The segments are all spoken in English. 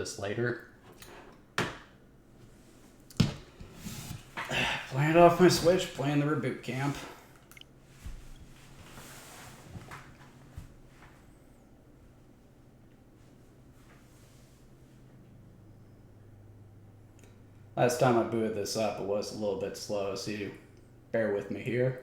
this later. Playing it off my Switch, playing the Reboot camp. Last time I booted this up, it was a little bit slow, so you bear with me here.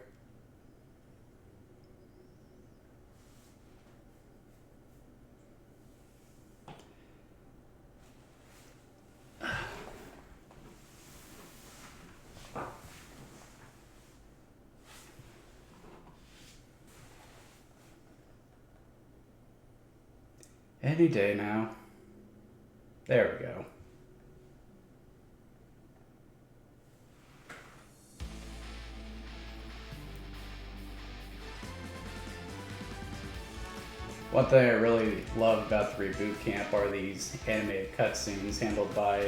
Any day now. There we go. One thing I really love about the Reboot camp are these animated cutscenes handled by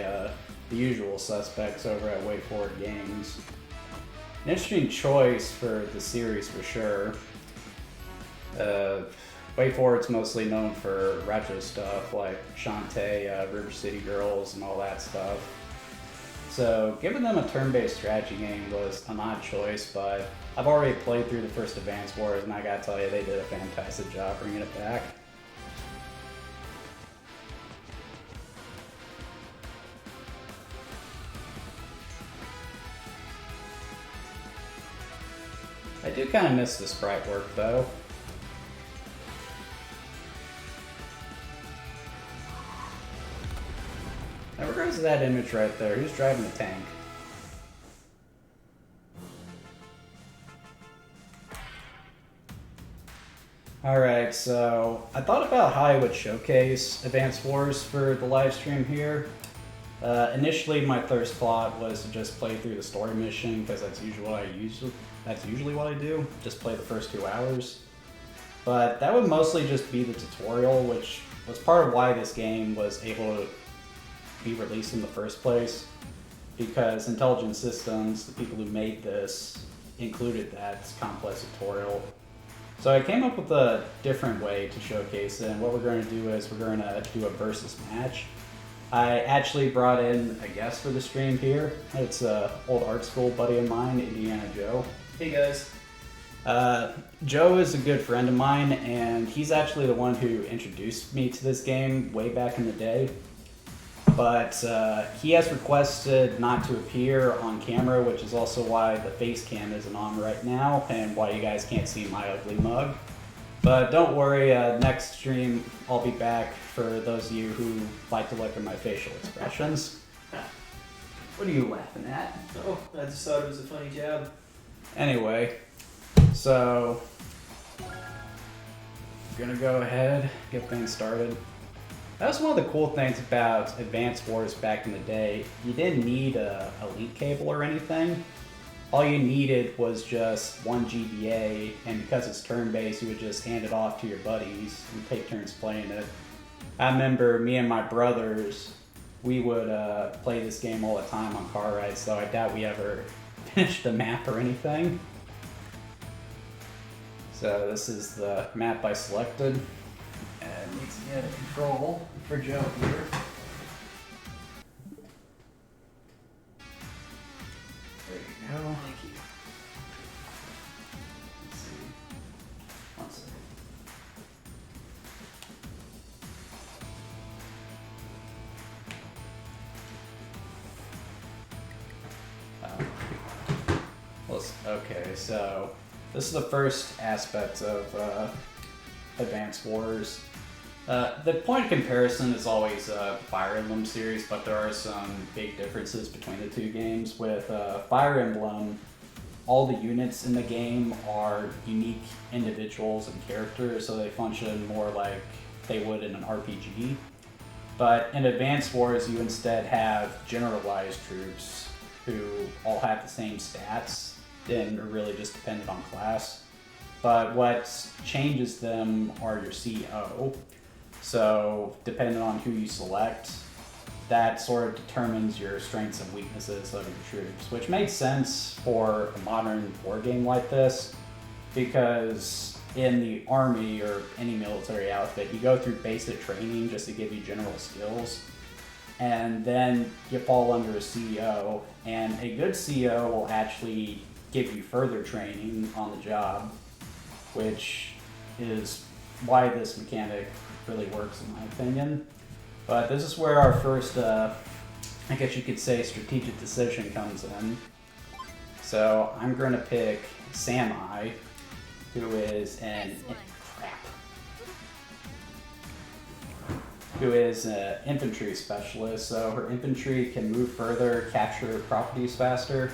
the usual suspects over at Way Forward Games. An interesting choice for the series for sure. Way Forward's mostly known for retro stuff like Shantae, River City Girls, and all that stuff. So giving them a turn-based strategy game was an odd choice, but I've already played through the first Advance Wars, and I gotta tell you, they did a fantastic job bringing it back. I do kind of miss the sprite work, though. In regards to that image right there, who's driving the tank? Alright, so I thought about how I would showcase Advance Wars for the live stream here. Initially, my first thought was to just play through the story mission, because that's usually what I do, just play the first 2 hours. But that would mostly just be the tutorial, which was part of why this game was able to be released in the first place, because Intelligent Systems, the people who made this, included that complex tutorial. So I came up with a different way to showcase it, and what we're going to do is we're going to do a versus match. I actually brought in a guest for the stream here. It's an old art school buddy of mine, Indiana Joe. Hey guys. Joe is a good friend of mine, and he's actually the one who introduced me to this game way back in the day. But he has requested not to appear on camera, which is also why the face cam isn't on right now, and why you guys can't see my ugly mug. But don't worry, next stream I'll be back for those of you who like to look at my facial expressions. What are you laughing at? Oh, I just thought it was a funny job. Anyway, so I'm gonna go ahead, get things started. That was one of the cool things about Advance Wars back in the day. You didn't need a elite cable or anything. All you needed was just one GBA, and because it's turn-based, you would just hand it off to your buddies and take turns playing it. I remember me and my brothers, we would play this game all the time on car rides, though I doubt we ever finished the map or anything. So this is the map I selected. And need to get a control for Joe here. There you go. Thank you. Let's see. 1 second. Okay, so this is the first aspect of Advance Wars. The point of comparison is always Fire Emblem series, but there are some big differences between the two games. With Fire Emblem, all the units in the game are unique individuals and characters, so they function more like they would in an RPG. But in Advance Wars, you instead have generalized troops who all have the same stats and are really just dependent on class. But what changes them are your CO. So depending on who you select, that sort of determines your strengths and weaknesses of your troops, which makes sense for a modern war game like this, because in the army or any military outfit, you go through basic training just to give you general skills. and then you fall under a CEO, and a good CEO will actually give you further training on the job, which is why this mechanic really works in my opinion. But this is where our first, I guess you could say, strategic decision comes in. So I'm going to pick Samai, who is an infantry specialist. So her infantry can move further, capture properties faster,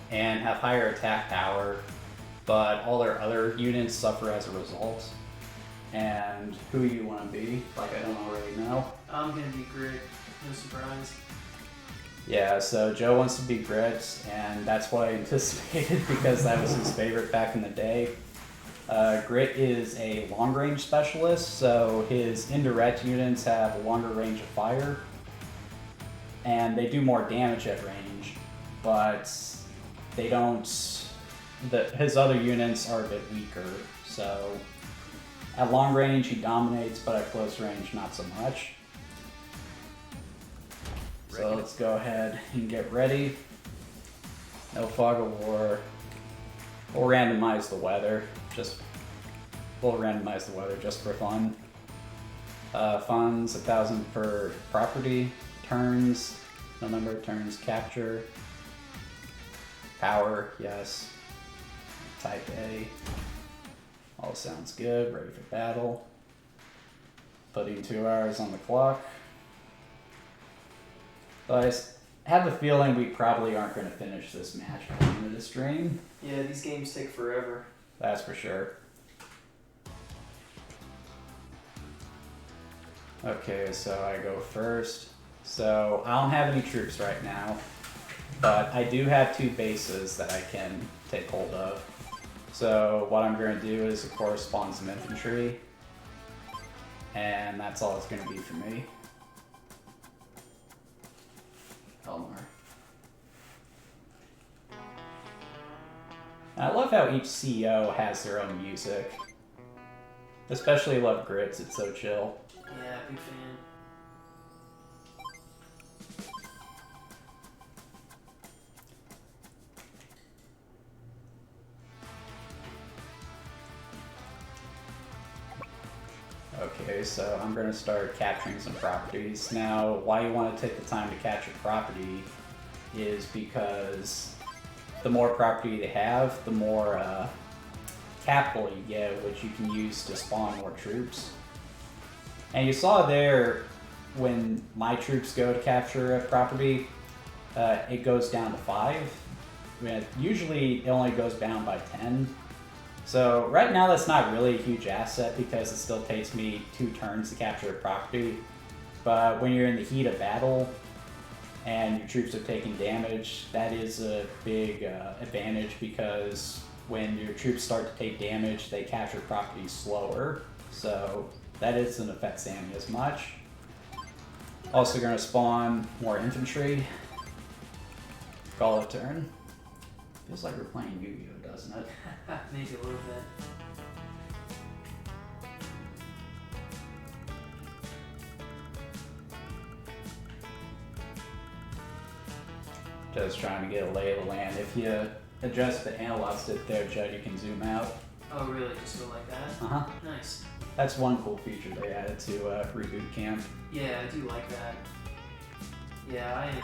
and have higher attack power, but all their other units suffer as a result. And who you want to be? Like, I don't already know. I'm gonna be Grit. No surprise. Yeah, so Joe wants to be Grit, and that's what I anticipated because that was his favorite back in the day. Grit is a long-range specialist, so his indirect units have a longer range of fire, and they do more damage at range, but they don't... his other units are a bit weaker, so at long range he dominates, but at close range not so much. So let's go ahead and get ready. No fog of war. We'll randomize the weather. We'll randomize the weather just for fun. Funds 1,000 per property. Turns, no number of turns. Capture. Power, yes. Type A. All sounds good. Ready for battle. Putting 2 hours on the clock. But I have a feeling we probably aren't going to finish this match by the end of the stream. Yeah, these games take forever. That's for sure. Okay, so I go first. So I don't have any troops right now, but I do have 2 bases that I can take hold of. So what I'm going to do is, of course, spawn some infantry, and that's all it's going to be for me. Elmar. I love how each CEO has their own music. Especially love Grits, it's so chill. Yeah, big fan. Okay, so I'm going to start capturing some properties. Now, why you want to take the time to capture property is because the more property they have, the more capital you get, which you can use to spawn more troops. And you saw there, when my troops go to capture a property, it goes down to 5. I mean, usually it only goes down by 10. So right now that's not really a huge asset because it still takes me 2 turns to capture a property. But when you're in the heat of battle and your troops are taking damage, that is a big advantage because when your troops start to take damage, they capture properties slower. So that doesn't affect Sammy as much. Also going to spawn more infantry. Call it a turn. Feels like we're playing Yu-Gi-Oh, doesn't it? Maybe a little bit. Just trying to get a lay of the land. If you adjust the analog stick there, Judd, you can zoom out. Oh, really? Just go like that? Uh-huh. Nice. That's one cool feature they added to Reboot Camp. Yeah, I do like that. Yeah, I am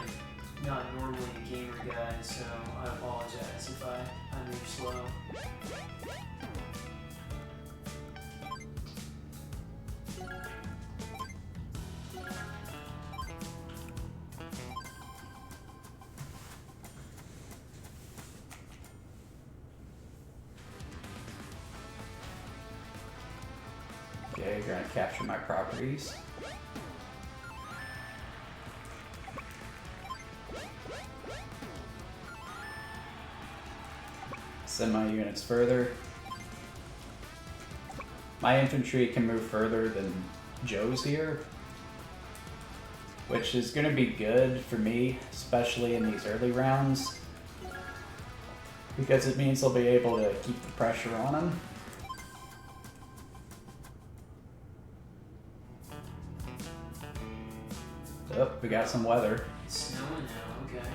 not normally a gamer guy, so I apologize if I move slow. Okay, you're gonna capture my properties. Send my units further. My infantry can move further than Joe's here, which is going to be good for me, especially in these early rounds, because it means I'll be able to keep the pressure on him. Oh, we got some weather. It's snowing now, okay.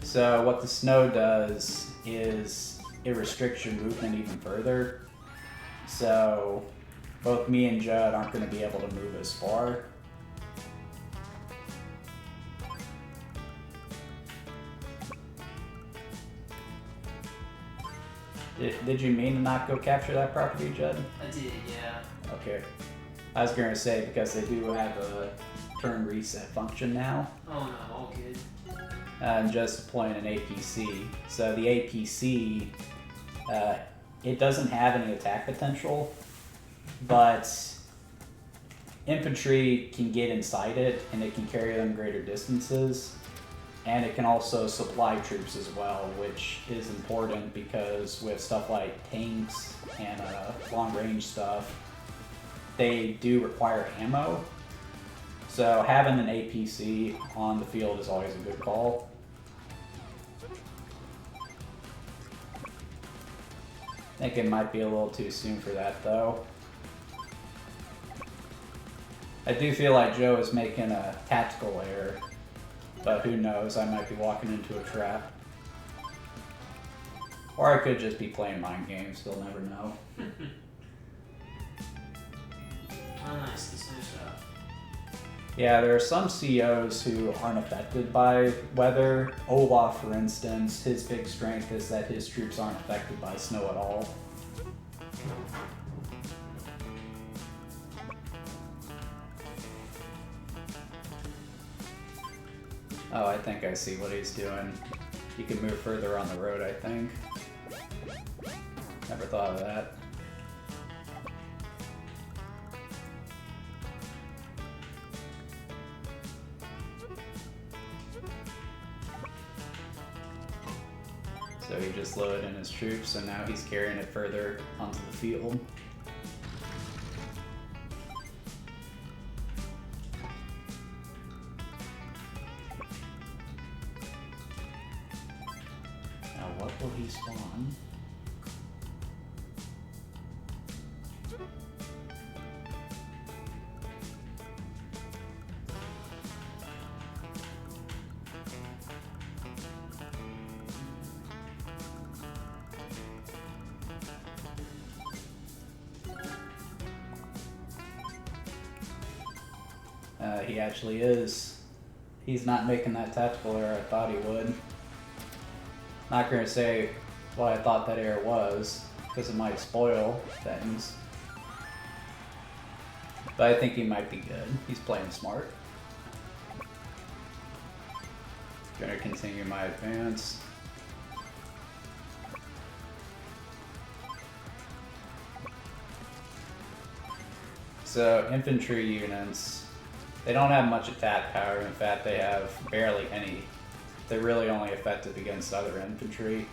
So what the snow does is it restricts your movement even further. So both me and Judd aren't going to be able to move as far. Did you mean to not go capture that property, Judd? I did, yeah. Okay. I was going to say, because they do have a turn reset function now. Oh no, all good. I'm just deploying an APC. So the APC, it doesn't have any attack potential, but infantry can get inside it and it can carry them greater distances. And it can also supply troops as well, which is important because with stuff like tanks and long range stuff, they do require ammo. So having an APC on the field is always a good call. I think it might be a little too soon for that though. I do feel like Joe is making a tactical error, but who knows, I might be walking into a trap. Or I could just be playing mind games, you'll never know. Oh nice, the snow shot. Yeah, there are some COs who aren't affected by weather. Olaf, for instance, his big strength is that his troops aren't affected by snow at all. Oh, I think I see what he's doing. He can move further on the road, I think. Never thought of that. So he just loaded in his troops, so now he's carrying it further onto the field. Now what will he spawn? He actually is. He's not making that tactical error I thought he would. Not gonna say what I thought that error was, because it might spoil things. But I think he might be good. He's playing smart. Gonna continue my advance. So infantry units, they don't have much attack power. In fact, they have barely any. They're really only effective against other infantry.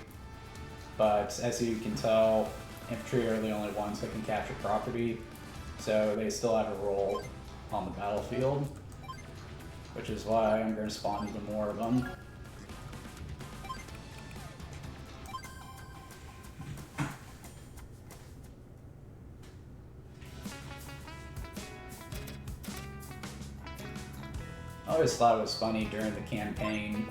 But as you can tell, infantry are the only ones that can capture property. So they still have a role on the battlefield, which is why I'm going to spawn even more of them. I always thought it was funny during the campaign.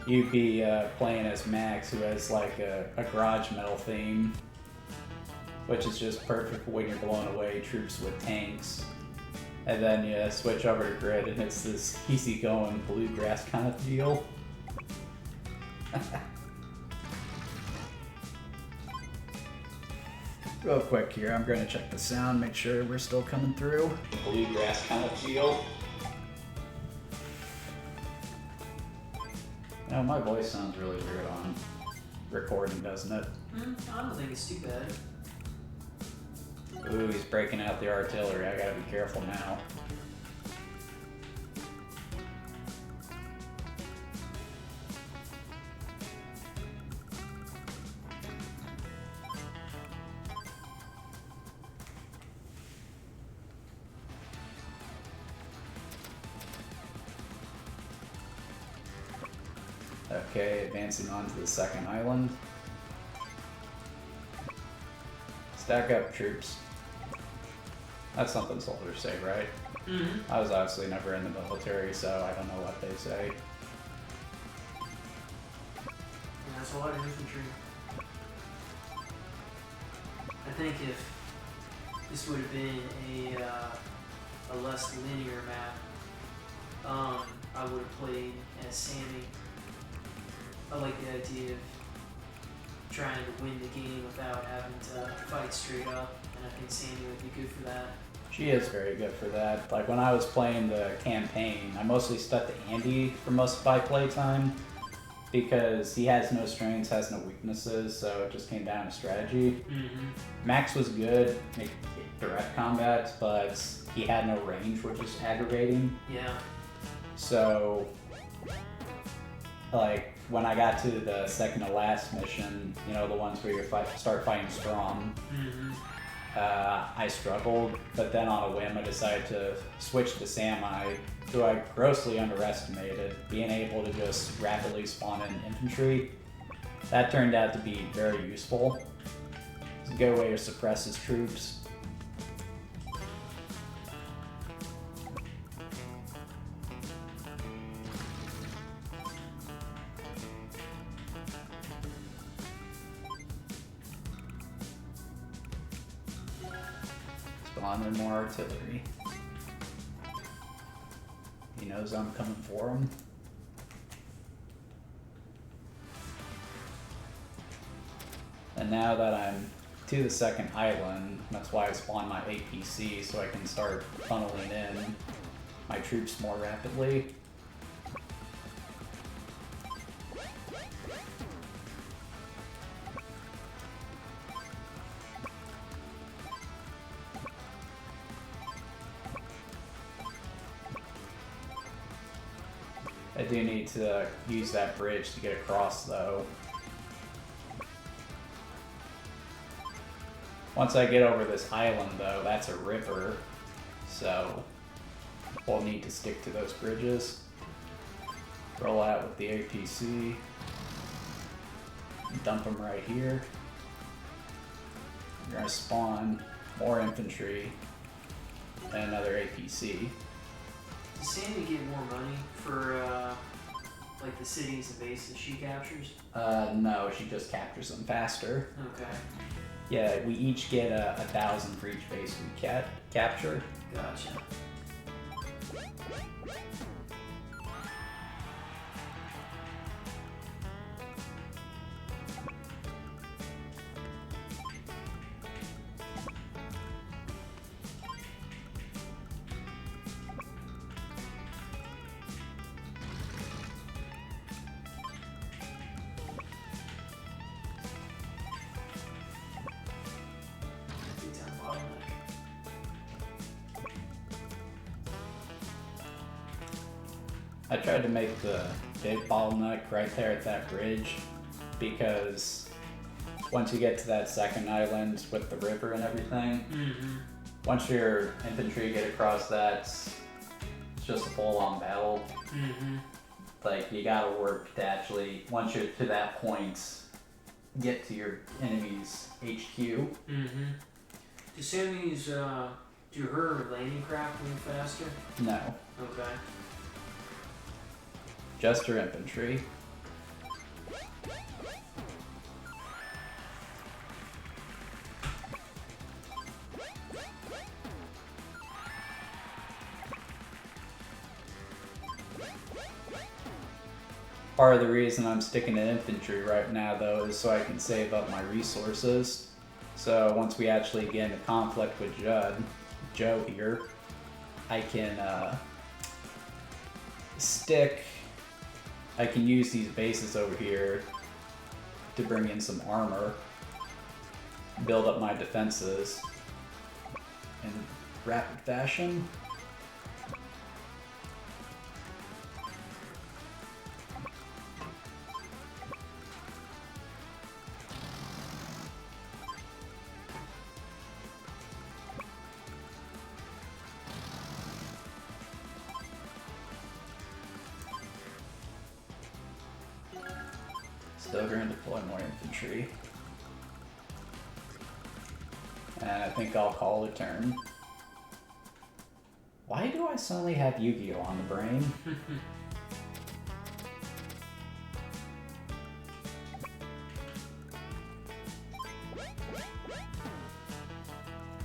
You'd be playing as Max, who has like a garage metal theme, which is just perfect for when you're blowing away troops with tanks. And then you switch over to Grid and it's this easygoing bluegrass kind of deal. Real quick here, I'm going to check the sound, make sure we're still coming through. Bluegrass kind of feel. You know, my voice sounds really weird on recording, doesn't it? I don't think it's too bad. Ooh, he's breaking out the artillery. I gotta be careful now. Okay, advancing on to the second island. Stack up troops. That's something soldiers say, right? Mm-hmm. I was obviously never in the military, so I don't know what they say. Yeah, that's a lot of infantry. I think if this would have been a less linear map, I would have played as Sammy. I like the idea of trying to win the game without having to fight straight up, and I think Sammy would be good for that. She is very good for that. Like when I was playing the campaign, I mostly stuck to Andy for most of my playtime because he has no strengths, has no weaknesses, so it just came down to strategy. Mm-hmm. Max was good in direct combat, but he had no range, which is aggravating. Yeah. So, like, when I got to the second to last mission, you know, the ones where you start fighting strong, Mm-hmm. I struggled, but then on a whim I decided to switch to Sami, who I grossly underestimated, being able to just rapidly spawn in infantry. That turned out to be very useful. It's a good way to suppress his troops. Spawn in more artillery. He knows I'm coming for him. And now that I'm to the second island, that's why I spawned my APC so I can start funneling in my troops more rapidly. I do need to use that bridge to get across though. Once I get over this island though, that's a river, so we'll need to stick to those bridges. Roll out with the APC. Dump them right here. We're gonna spawn more infantry and another APC. Does Sammy get more money for like the cities and bases she captures? No, she just captures them faster. Okay. Yeah, we each get 1,000 for each base we capture. Gotcha. I tried to make the big bottleneck right there at that bridge because once you get to that second island with the river and everything, once your infantry get across that, it's just a full-on battle. Like, you gotta work to actually, once you're to that point, get to your enemy's HQ. Do Sammy's, do her landing craft move faster? No, Okay. just her infantry. Part of the reason I'm sticking to infantry right now, though, is so I can save up my resources. So once we actually get into conflict with Joe here, I can I can use these bases over here to bring in some armor, build up my defenses in rapid fashion. Still going to deploy more infantry. And I think I'll call it a turn. Why do I suddenly have Yu-Gi-Oh on the brain?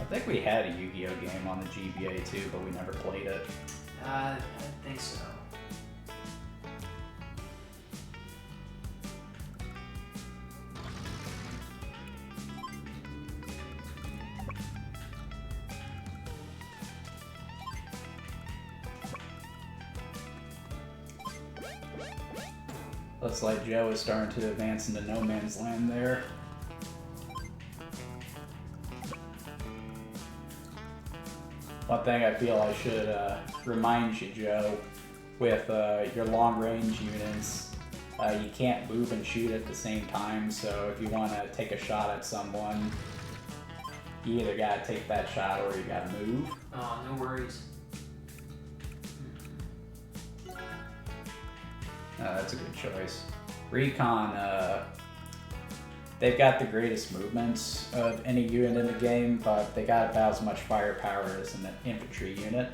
I think we had a Yu-Gi-Oh game on the GBA too, but we never played it. I think so. Looks like Joe is starting to advance into no man's land there. One thing I feel I should remind you, Joe, with your long-range units, you can't move and shoot at the same time, so if you want to take a shot at someone, you either gotta take that shot or you gotta move. Oh, no worries. That's a good choice. Recon, they've got the greatest movements of any unit in the game, but they got about as much firepower as an infantry unit.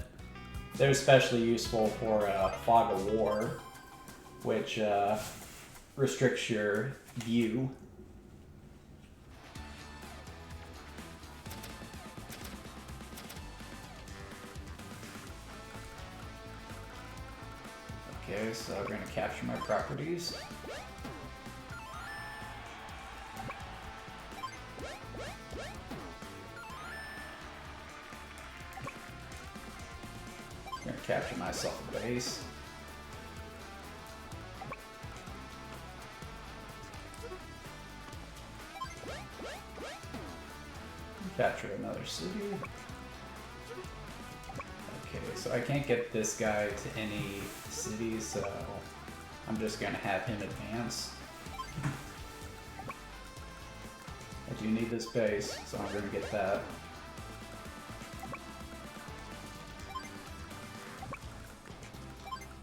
They're especially useful for Fog of War, which restricts your view. Okay, so we're going to capture my properties. I'm going to capture myself a base. Capture another city. Okay, so I can't get this guy to any cities, so I'm just gonna have him advance. I do need this base, so I'm gonna get that.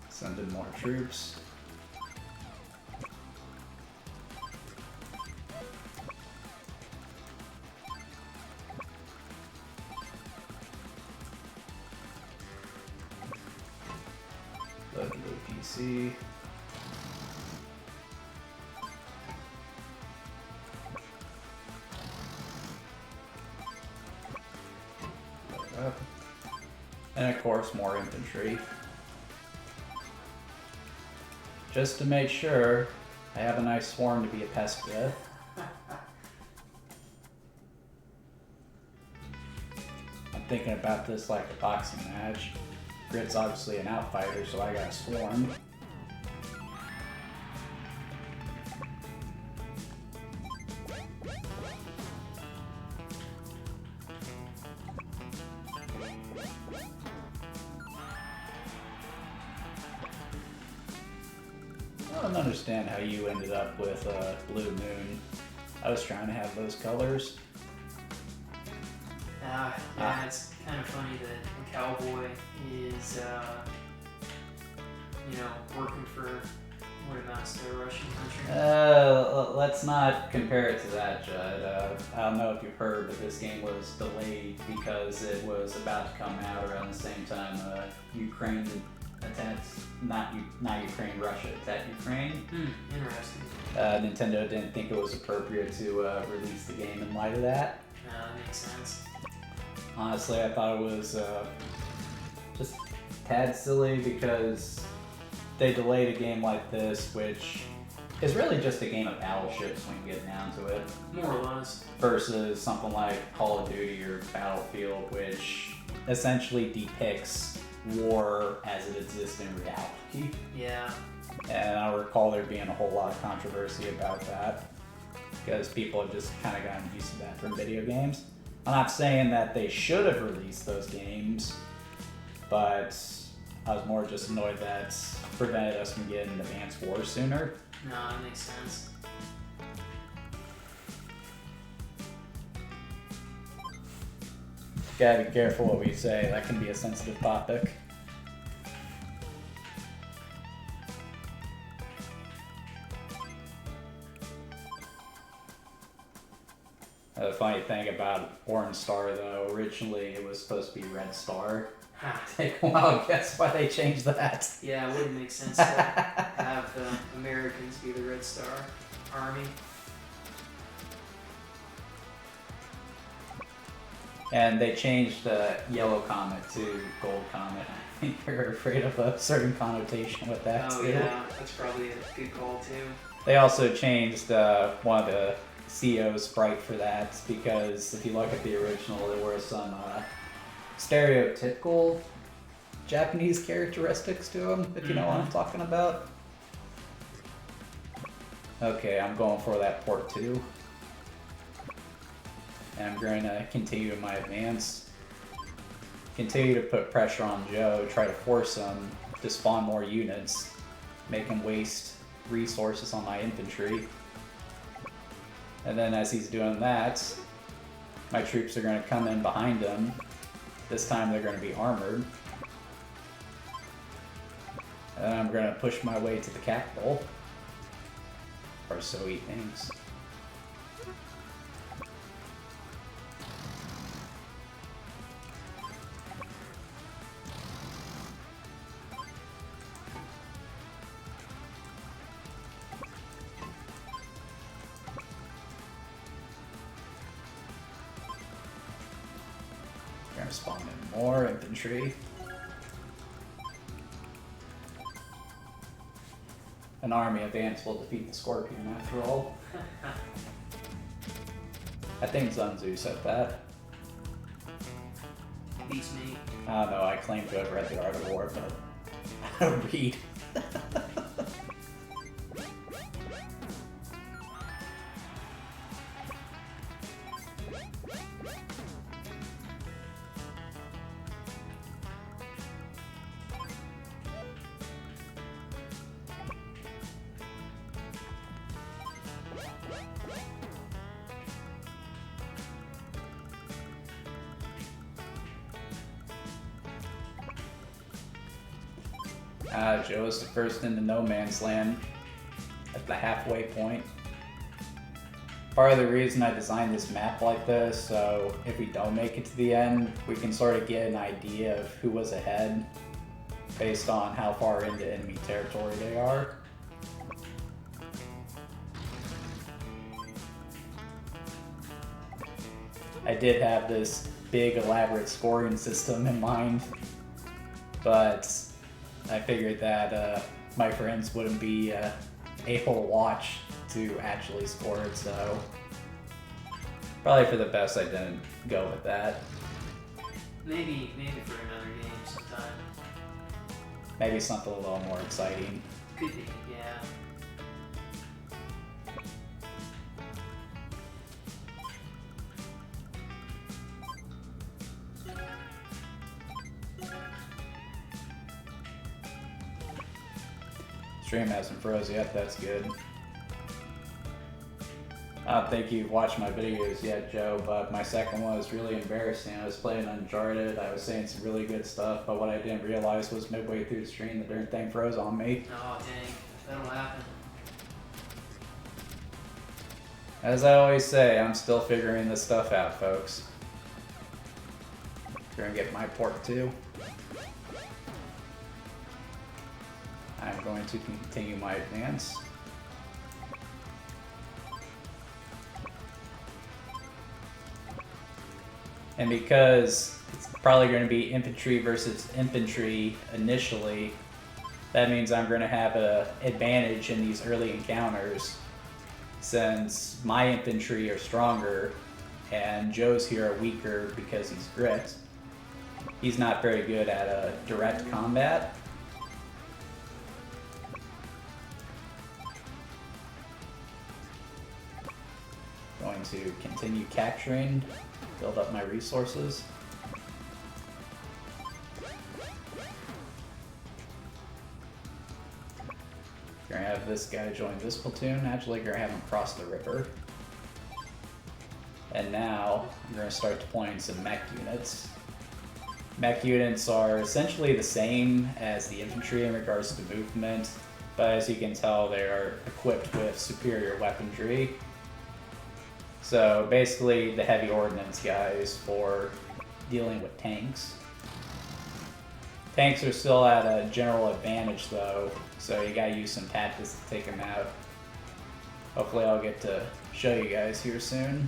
Send in more troops. Load the PC. Load up. And of course, more infantry. Just to make sure I have a nice swarm to be a pest with. I'm thinking about this like a boxing match. Grit's obviously an outfighter, so I got a swarm. I don't understand how you ended up with Blue Moon. I was trying to have those colors. Yeah, it's kind of funny that a cowboy is, working for what amounts to a Russian country. Let's not compare it to that, Judd. I don't know if you've heard, but this game was delayed because it was about to come out around the same time Ukraine attacked, not Ukraine, Russia attacked Ukraine. Interesting. Nintendo didn't think it was appropriate to release the game in light of that. That makes sense. Honestly, I thought it was just a tad silly because they delayed a game like this, which is really just a game of battleships when you get down to it. More or less. Versus something like Call of Duty or Battlefield, which essentially depicts war as it exists in reality. Yeah. And I recall there being a whole lot of controversy about that because people have just kind of gotten used to that from video games. I'm not saying that they should have released those games, but I was more just annoyed that it prevented us from getting Advanced Wars sooner. No, that makes sense. Gotta be careful what we say, that can be a sensitive topic. The funny thing about Orange Star, though, originally it was supposed to be Red Star. Take a wild guess why they changed that. Yeah, it wouldn't make sense to have the Americans be the Red Star Army. And they changed Yellow Comet to Gold Comet. I think they're afraid of a certain connotation with that Oh too. yeah, that's probably a good call too. They also changed one of the CO sprite for that because if you look at the original, there were some stereotypical Japanese characteristics to them, if you know what I'm talking about. Okay, I'm going for that port too. And I'm going to continue my advance. Continue to put pressure on Joe, try to force him to spawn more units, make him waste resources on my infantry. And then as he's doing that, my troops are going to come in behind him. This time they're going to be armored. And then I'm going to push my way to the capital. Or so he thinks. Gonna spawn in more infantry. An army of ants will defeat the scorpion after all. I think Sun Tzu said that. Beats me. I don't know, I claim to have read The Art of War, but I don't read. Joe is the first into no man's land at the halfway point. Part of the reason I designed this map like this, so if we don't make it to the end, we can sort of get an idea of who was ahead based on how far into enemy territory they are. I did have this big elaborate scoring system in mind, but I figured that my friends wouldn't be able to watch to actually score it, so probably for the best I didn't go with that. Maybe for another game sometime. Maybe something a little more exciting. Could be, yeah. Stream hasn't froze yet, that's good. I don't think you've watched my videos yet, Joe, but my second one was really embarrassing. I was playing Uncharted, I was saying some really good stuff, but what I didn't realize was midway through the stream the darn thing froze on me. Oh dang, that'll happen. As I always say, I'm still figuring this stuff out, folks. We're gonna get my port too. I'm going to continue my advance. And because it's probably going to be infantry versus infantry initially, that means I'm going to have an advantage in these early encounters since my infantry are stronger and Joe's here are weaker because he's grit. He's not very good at direct combat. Going to continue capturing, build up my resources. Gonna have this guy join this platoon. Actually, gonna have him cross the river. And now I'm gonna start deploying some mech units. Mech units are essentially the same as the infantry in regards to movement, but as you can tell, they are equipped with superior weaponry. So basically the heavy ordnance guys for dealing with tanks. Tanks are still at a general advantage though, so you gotta use some tactics to take them out. Hopefully I'll get to show you guys here soon.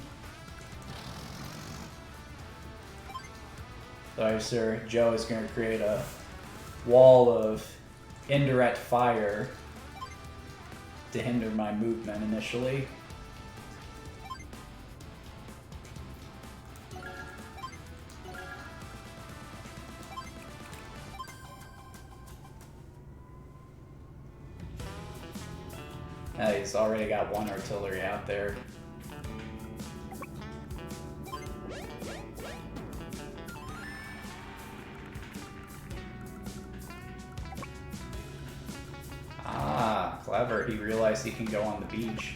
So Sir Joe is going to create a wall of indirect fire to hinder my movement initially. He's already got one artillery out there. Ah, clever. He realized he can go on the beach.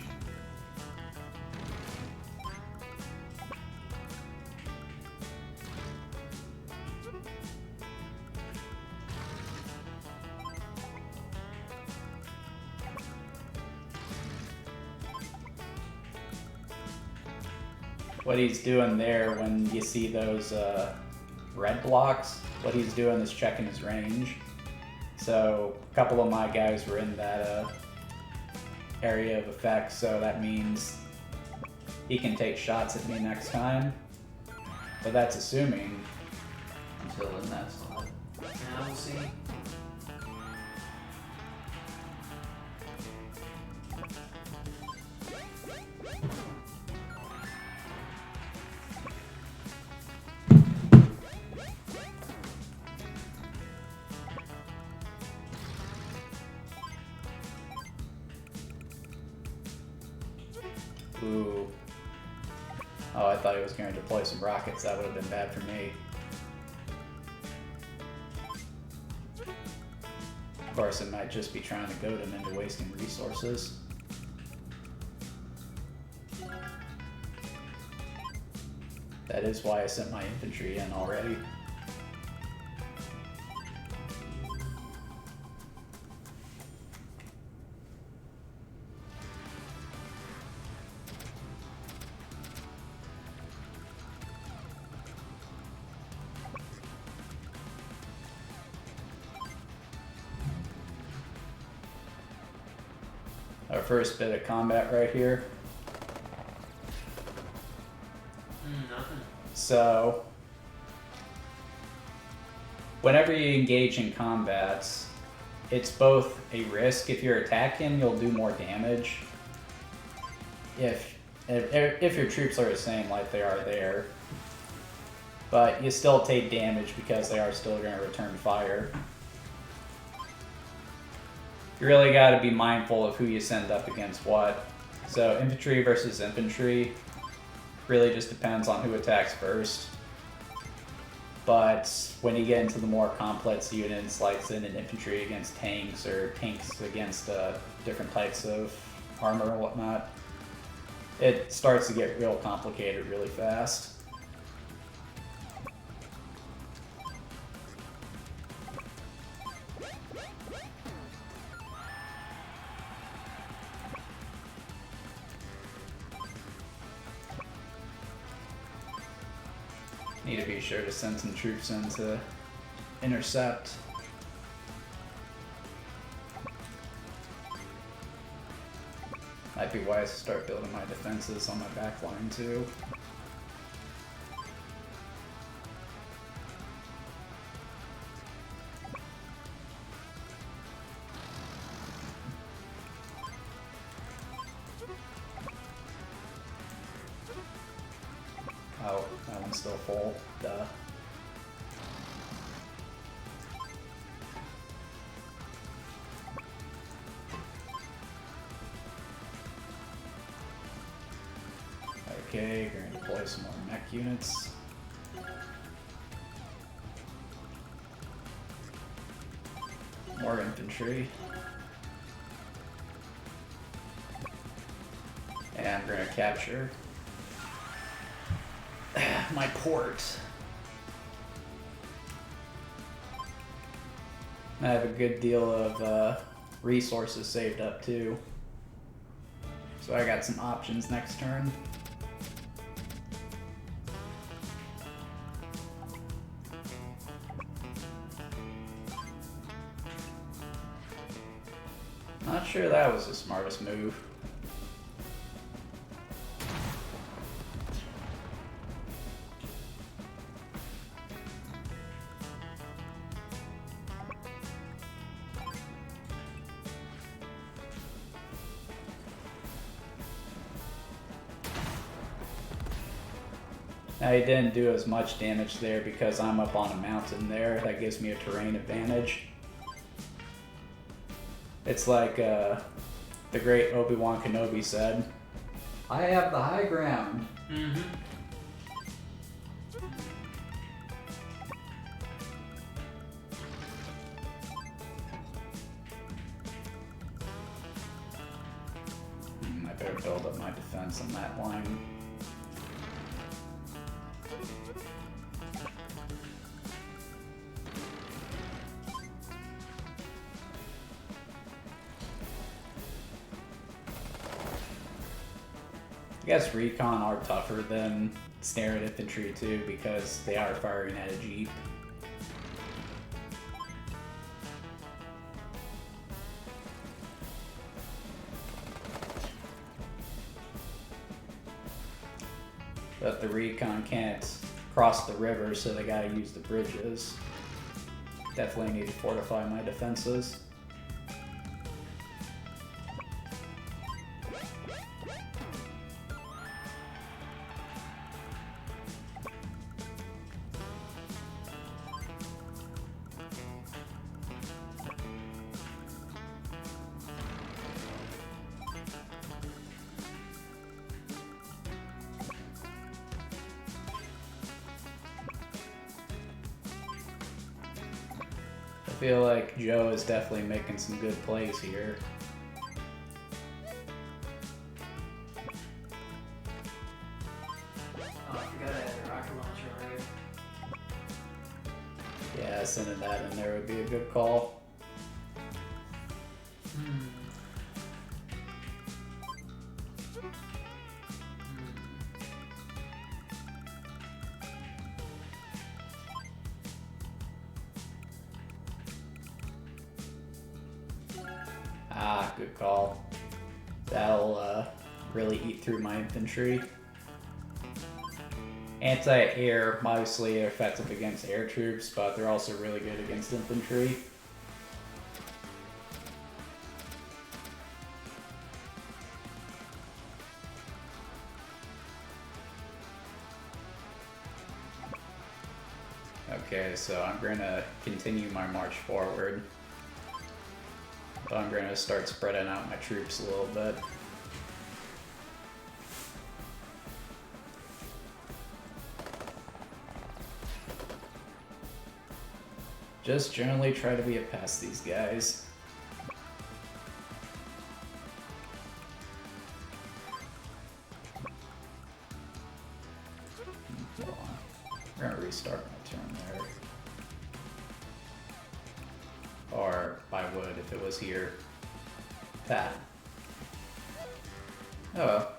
What he's doing there, when you see those red blocks, what he's doing is checking his range. So a couple of my guys were in that area of effect, so that means he can take shots at me next time. But that's assuming I'm still in that spot. Now we'll see. Ooh. Oh, I thought he was going to deploy some rockets. That would have been bad for me. Of course, it might just be trying to goad him into wasting resources. That is why I sent my infantry in already. Our first bit of combat right here. Nothing. So, whenever you engage in combats, it's both a risk. If you're attacking, you'll do more damage. If your troops are the same like they are there. But you still take damage because they are still going to return fire. You really got to be mindful of who you send up against what. So infantry versus infantry really just depends on who attacks first. But when you get into the more complex units, like sending infantry against tanks or tanks against different types of armor and whatnot, it starts to get real complicated really fast. Need to be sure to send some troops in to intercept. Might be wise to start building my defenses on my back line too. Oh, that one's still full. Duh. Okay, we're gonna deploy some more mech units. More infantry. And we're gonna capture my port. I have a good deal of resources saved up too. So I got some options next turn. sure that was the smartest move. Now he didn't do as much damage there because I'm up on a mountain there. That gives me a terrain advantage. It's like the great Obi-Wan Kenobi said, I have the high ground. Mm-hmm. I better build up my defense on that line. I guess recon are tougher than standard infantry too because they are firing at a jeep. But the recon can't cross the river, so they gotta use the bridges. Definitely need to fortify my defenses. I feel like Joe is definitely making some good plays here. Oh, I forgot I had a rocket launcher already. Yeah, sending that in there would be a good call. Ah, good call. That'll really eat through my infantry. Anti-air, obviously effective against air troops, but they're also really good against infantry. Okay, so I'm gonna continue my march forward. But I'm gonna start spreading out my troops a little bit. Just generally try to be a pest these guys. Hold on. We're gonna restart my turn there. Or I would if it was here. That. Oh well.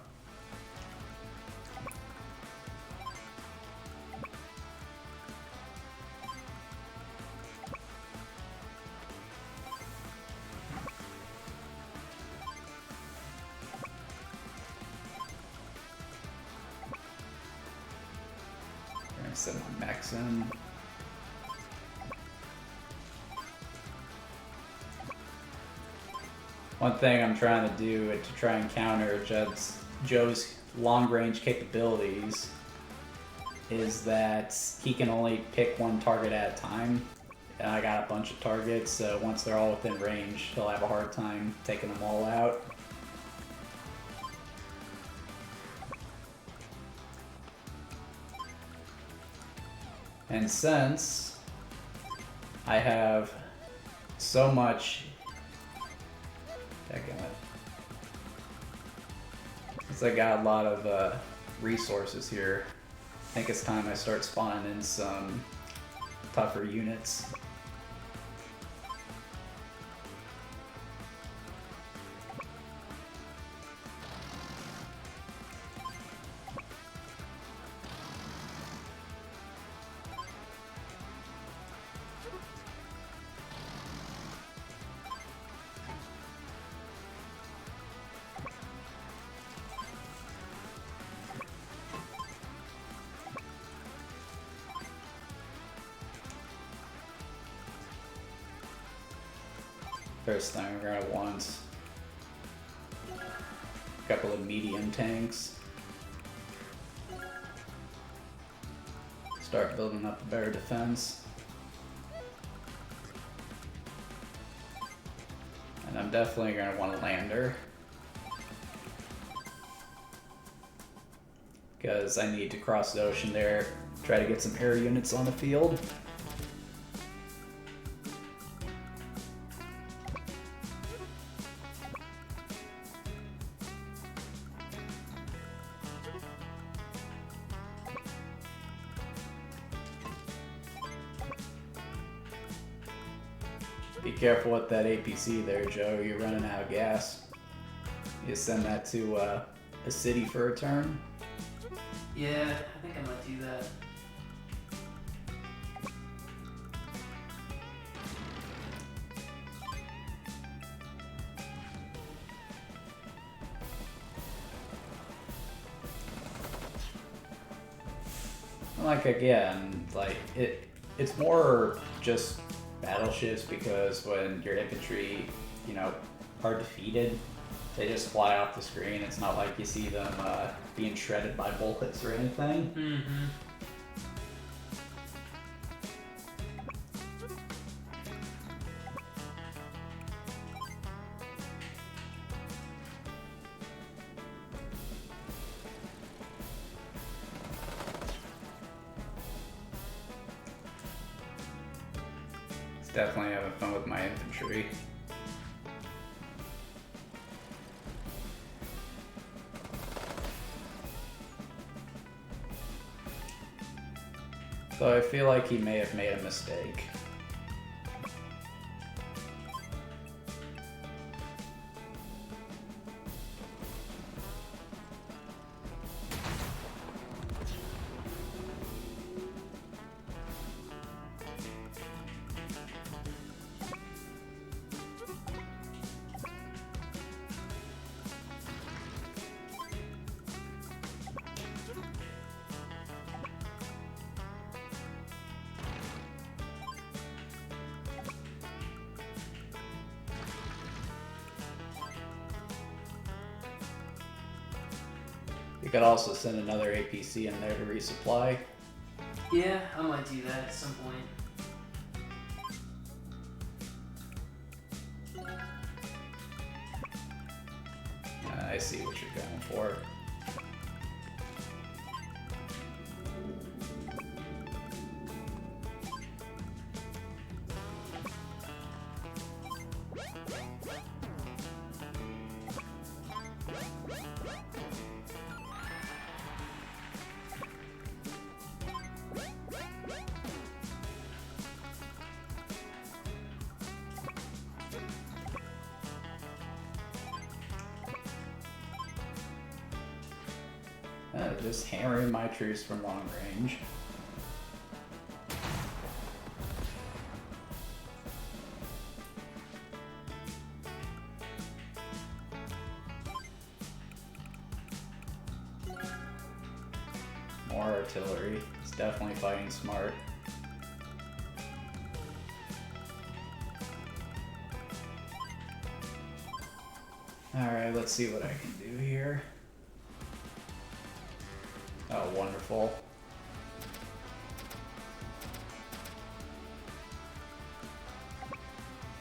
I'm gonna send my mechs in. One thing I'm trying to do to try and counter Joe's long-range capabilities is that he can only pick one target at a time. And I got a bunch of targets, so once they're all within range, he'll have a hard time taking them all out. And since I have so much... Since I got a lot of resources here, I think it's time I start spawning in some tougher units. First thing we're gonna want a couple of medium tanks. Start building up a better defense. And I'm definitely gonna want a lander. Because I need to cross the ocean there, try to get some air units on the field. Be careful with that APC there, Joe. You're running out of gas. You send that to a city for a turn. Yeah, I think I might do that. Like again, like it's more just battleships because when your infantry, you know, are defeated, they just fly off the screen. It's not like you see them being shredded by bullets or anything. Mm-hmm. Definitely having fun with my infantry. So I feel like he may have made a mistake. You could also send another APC in there to resupply. Yeah, I might do that at some point. I see what you're going for. Just hammering my troops from long range. More artillery. It's definitely fighting smart. Alright, let's see what I can do here. Oh, wonderful.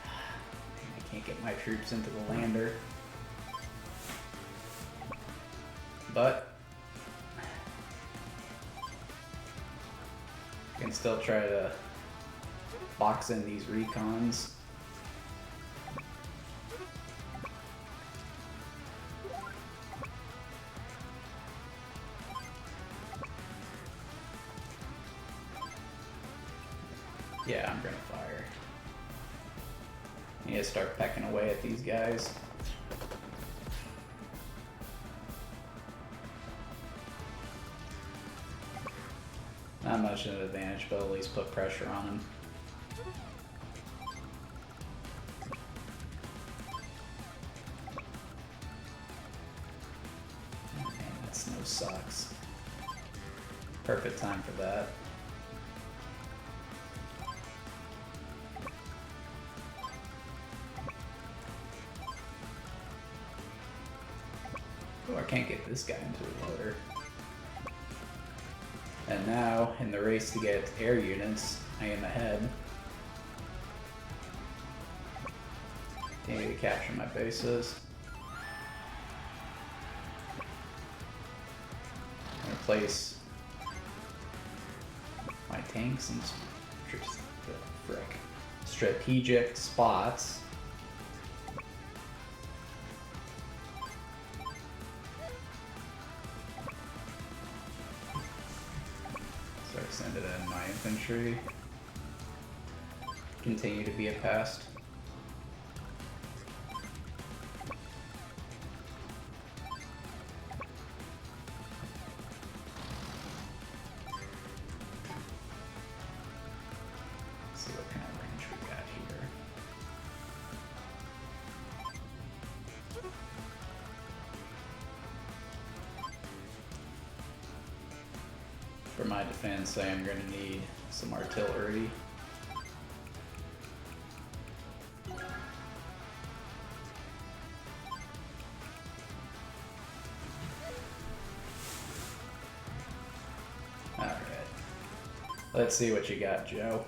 I can't get my troops into the lander. But I can still try to box in these recons. Yeah, I'm gonna fire. Need to start pecking away at these guys. Not much of an advantage, but at least put pressure on them. Oh, man, that snow sucks. Perfect time for that. Oh, I can't get this guy into the water. And now, in the race to get air units, I am ahead. Continue to capture my bases. I'm gonna place my tanks in strategic spots. Start sending in my infantry. Continue to be a pest. See what kind of range we got here. For my defense, I am going to need some artillery. Alright. Let's see what you got, Joe.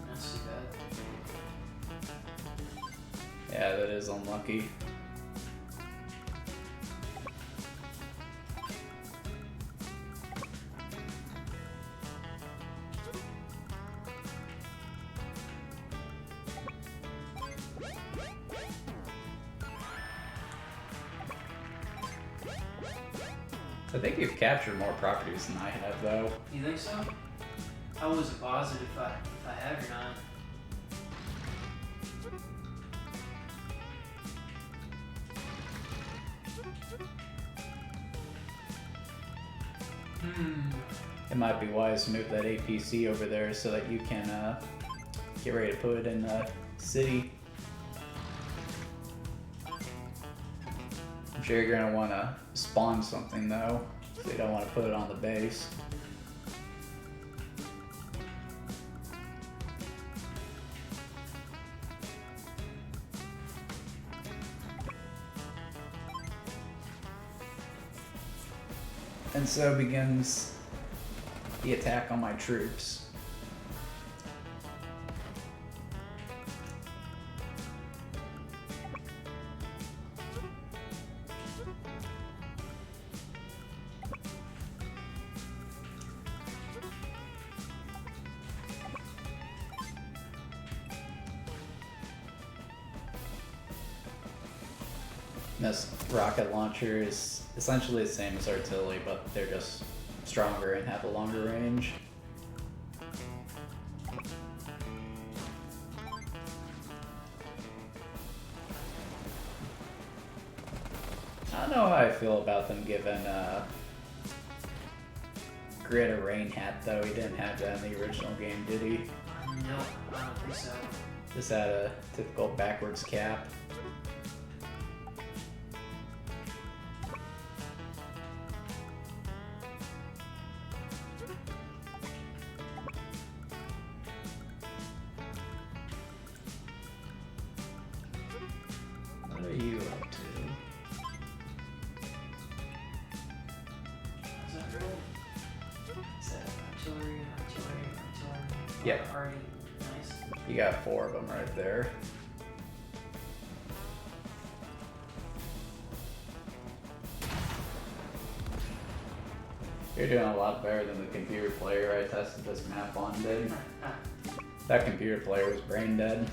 Not too bad. Yeah, that is unlucky. I think you've captured more properties than I have, though. You think so? I wasn't positive if I have or not. It might be wise to move that APC over there so that you can get ready to put it in the city. I'm sure you're going to want to spawn something though, so you don't want to put it on the base. And so begins the attack on my troops. This rocket launcher is essentially the same as artillery, but they're just stronger and have a longer range. I don't know how I feel about them giving Grid a rain hat, though. He didn't have that in the original game, did he? No, I don't think so. Just had a typical backwards cap. What are you up to? Is that real? Is that artillery? Yeah. Already nice. You got 4 of them right there. You're doing a lot better than the computer player I tested this map on did. That computer player was brain dead.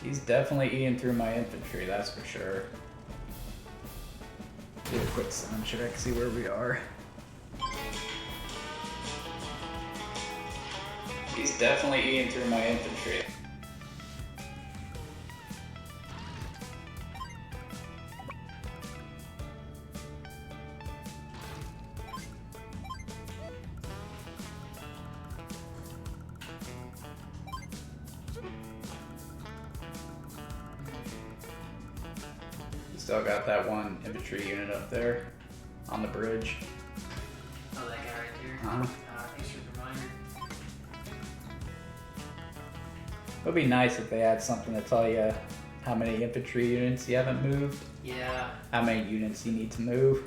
He's definitely eating through my infantry, that's for sure. Do a quick sound check, see where we are. He's definitely eating through my infantry. Still got that one infantry unit up there on the bridge. Oh, that guy right there. Uh-huh. Thanks for the reminder. It would be nice if they had something to tell you how many infantry units you haven't moved, Yeah. how many units you need to move.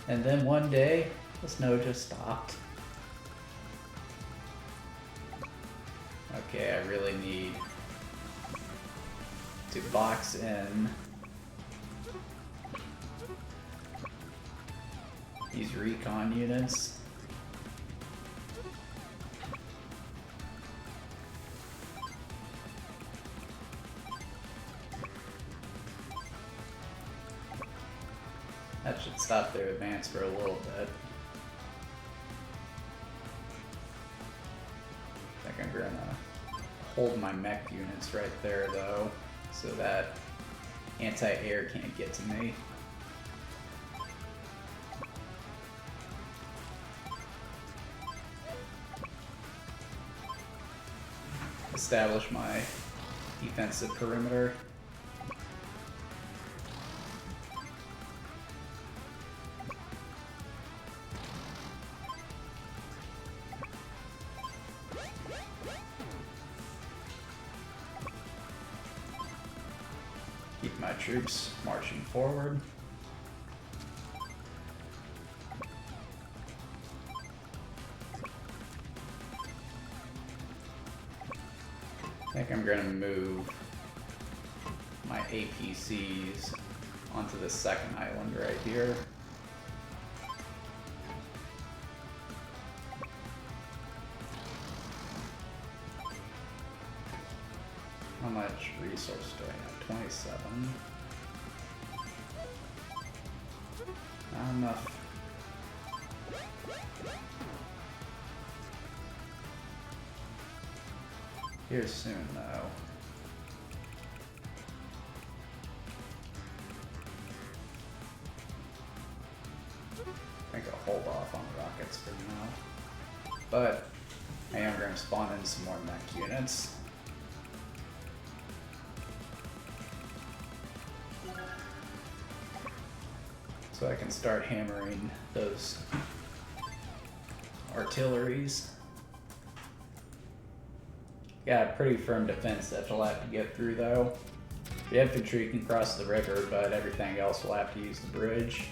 And then one day, the snow just stopped. Okay, I really need to box in these recon units. That should stop their advance for a little bit. I think I'm gonna hold my mech units right there though, so that anti-air can't get to me. Establish my defensive perimeter. Keep my troops marching forward. I think I'm gonna move my APCs onto the second island right here. How much resource do I have? 27. Not enough. Here soon, though. I think I'll hold off on rockets for now. But I am going to spawn in some more mech units. So I can start hammering those artilleries. Got a pretty firm defense that you'll have to get through though. The infantry can cross the river, but everything else will have to use the bridge.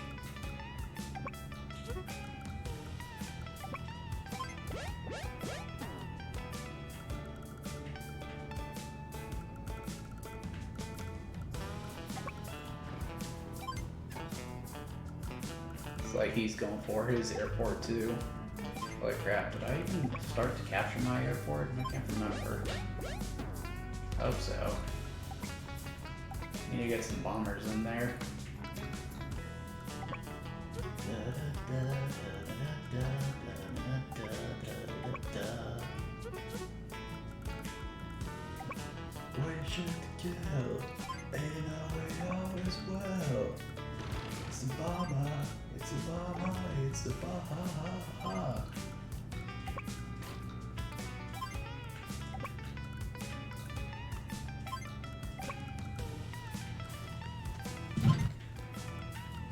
It's like he's going for his airport too. Holy crap, did I even start to capture my airport? I can't remember. Hope so. Need to get some bombers in there. Where should it go? Ain't no way out as well. It's the bomber, it's the bomber, it's the bomber.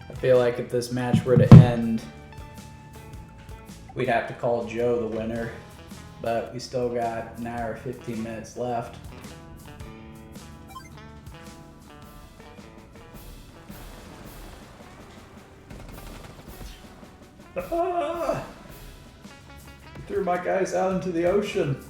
I feel like if this match were to end, we'd have to call Joe the winner, but we still got an hour 15 minutes left. Ah! Threw my guys out into the ocean.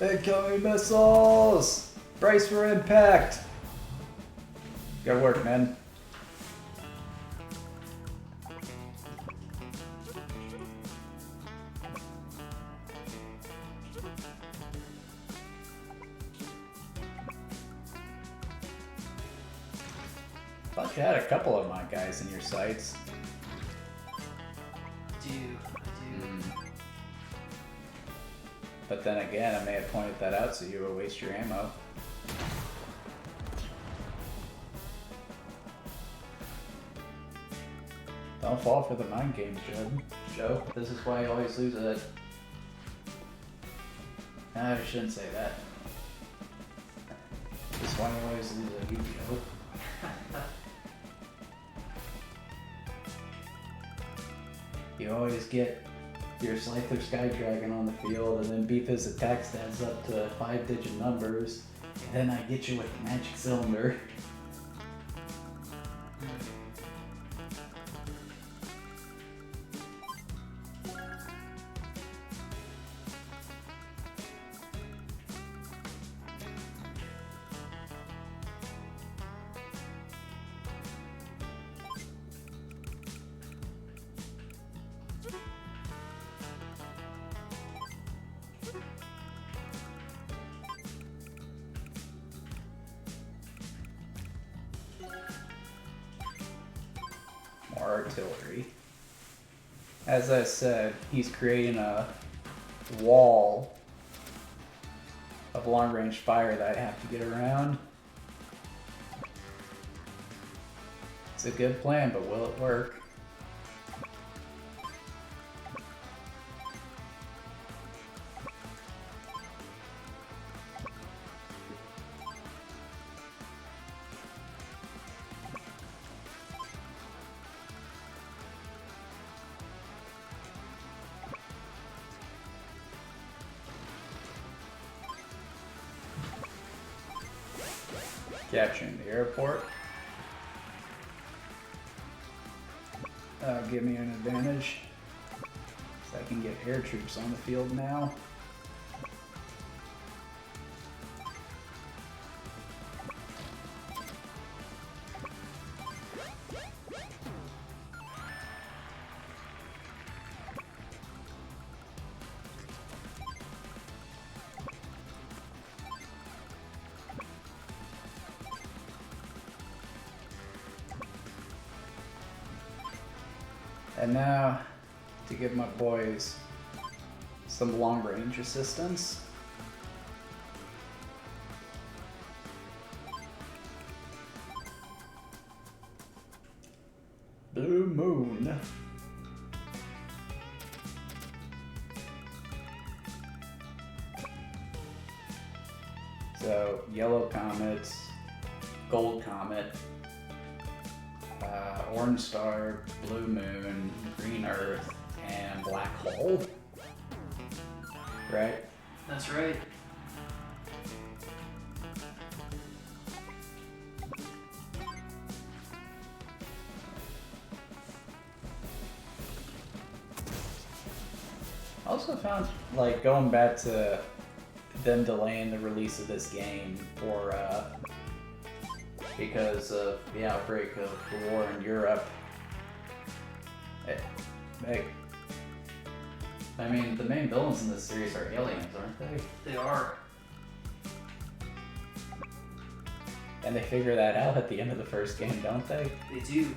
Incoming missiles! Brace for impact! Good work, man. Thought you had a couple of my guys in your sights. I do. But then again, I may have pointed that out so you would waste your ammo. Don't fall for the mind games, Joe. This is why you always lose it. Nah, I shouldn't say that. This is why you always lose it, Joe. You always get your Scyther Sky Dragon on the field, and then beef his attack stats up to 5-digit numbers, and then I get you with the magic cylinder. More artillery. As I said, he's creating a wall of long-range fire that I have to get around. It's a good plan, but will it work? Capturing the airport. Give me an advantage. So I can get air troops on the field now. And now, to give my boys some long-range assistance. Blue Moon. So, Yellow Comet, Gold Comet, Orange Star, Blue Moon, Green Earth, and Black Hole. Right? That's right. I also found, like, going back to them delaying the release of this game for because of the outbreak of the war in Europe. I mean, the main villains in this series are aliens, aren't they? They are. And they figure that out at the end of the first game, don't they? They do.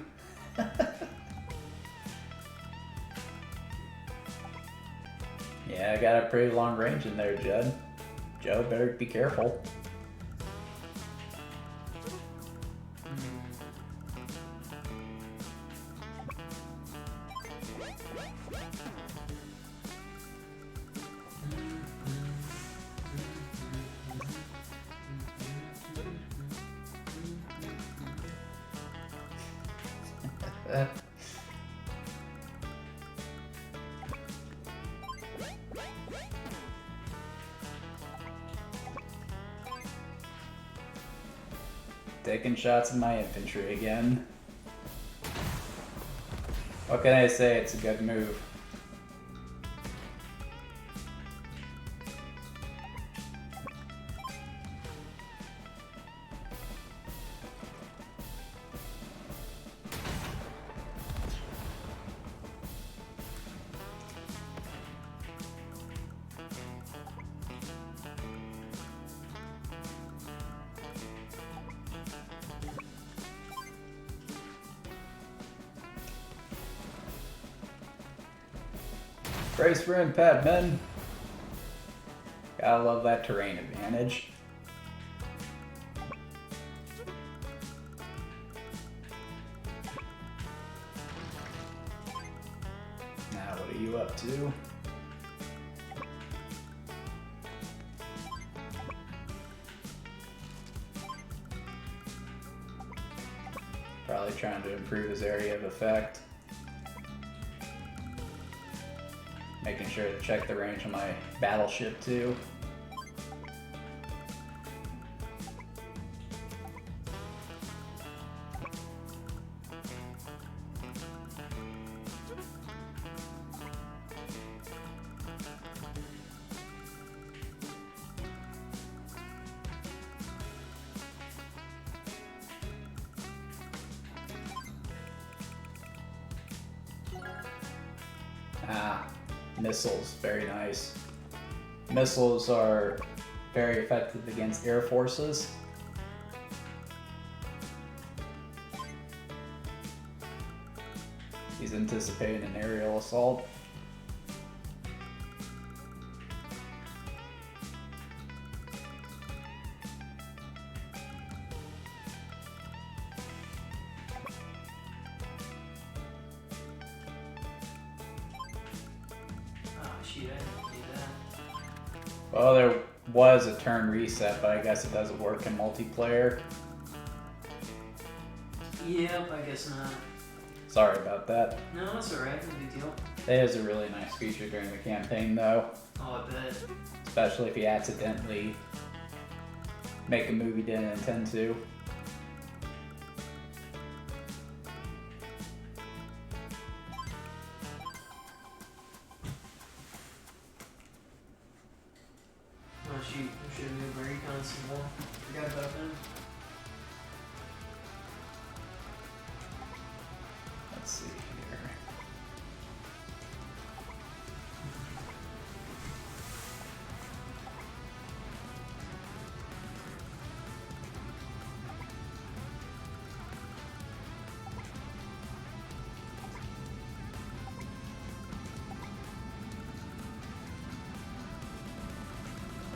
Yeah, I got a pretty long range in there, Judd. Joe, better be careful. Taking shots at my infantry again. What can I say? It's a good move. Brace for impact, men. Gotta love that terrain advantage. Now, what are you up to? Probably trying to improve his area of effect. Making sure to check the range on my battleship too. Ah, missiles, very nice. Missiles are very effective against air forces. He's anticipating an aerial assault. Shoot, I didn't do that. Well, there was a turn reset, but I guess it doesn't work in multiplayer. Yep, I guess not. Sorry about that. No, it's alright, no big deal. It is a really nice feature during the campaign, though. Oh, I bet. Especially if you accidentally make a move you didn't intend to. Oh shoot, I should have moved my recon some more. Forgot about them. Let's see here.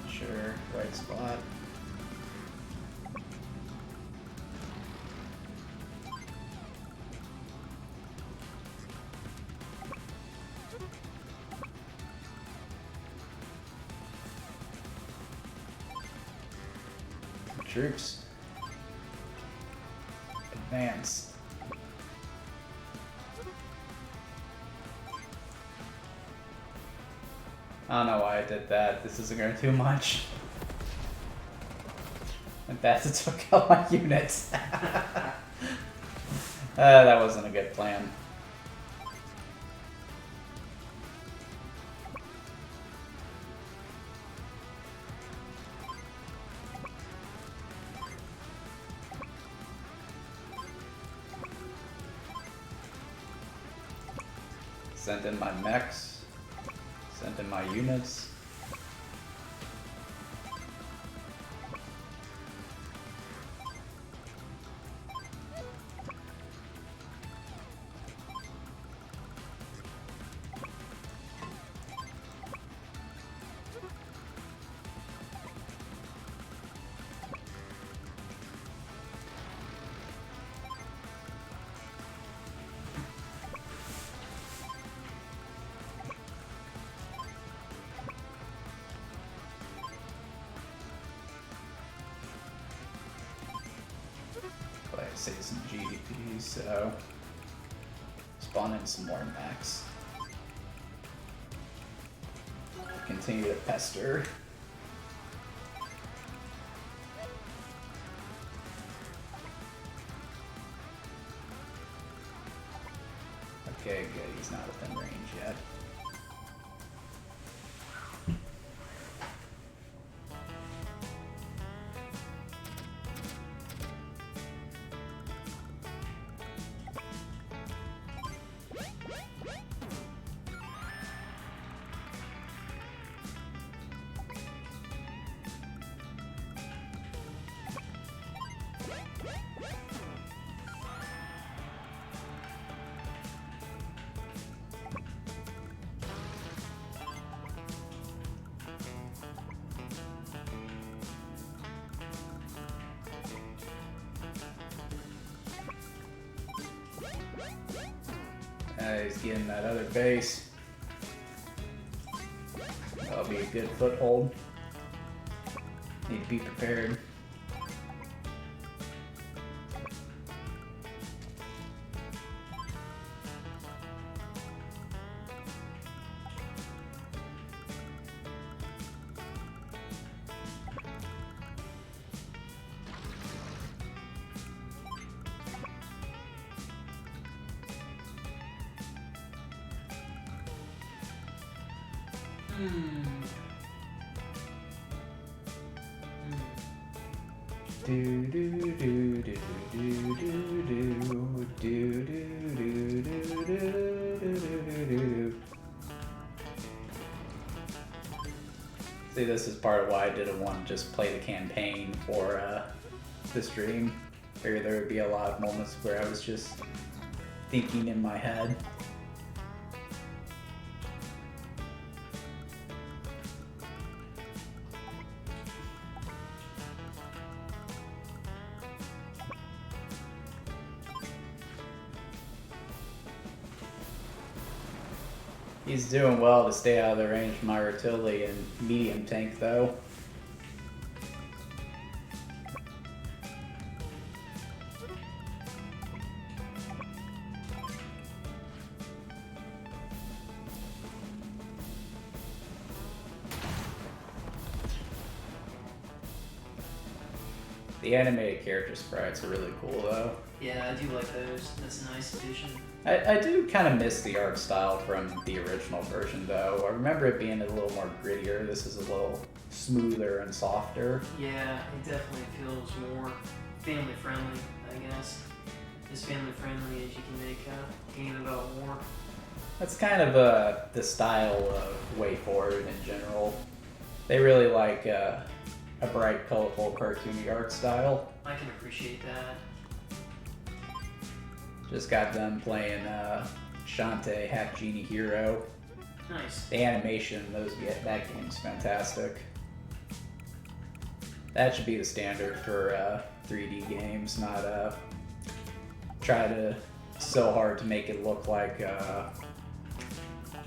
Sure, right spot. Troops. Advance. I don't know why I did that. This isn't going to do much. And that's took out my units. That wasn't a good plan. Sent in my mechs. Sent in my units. Save some GDP, so spawn in some more mechs. Continue to pester. Okay, good, he's not within range yet. He's getting that other base. That'll be a good foothold. Need to be prepared. Do do do do do do do do do do do. See, this is part of why I didn't want to just play the campaign for the stream. Figured there would be a lot of moments where I was just thinking in my head. He's doing well to stay out of the range of my artillery and medium tank, though. The animated character sprites are really cool, though. Yeah, I do like those. That's a nice addition. I do kind of miss the art style from the original version, though. I remember it being a little more grittier. This is a little smoother and softer. Yeah, it definitely feels more family friendly, I guess. As family friendly as you can make a game about war. That's kind of the style of Way Forward in general. They really like a bright, colorful, cartoony art style. I can appreciate that. Just got done playing Shantae Half Genie Hero. Nice. The animation in that game's fantastic. That should be the standard for 3D games, not try to so hard to make it look like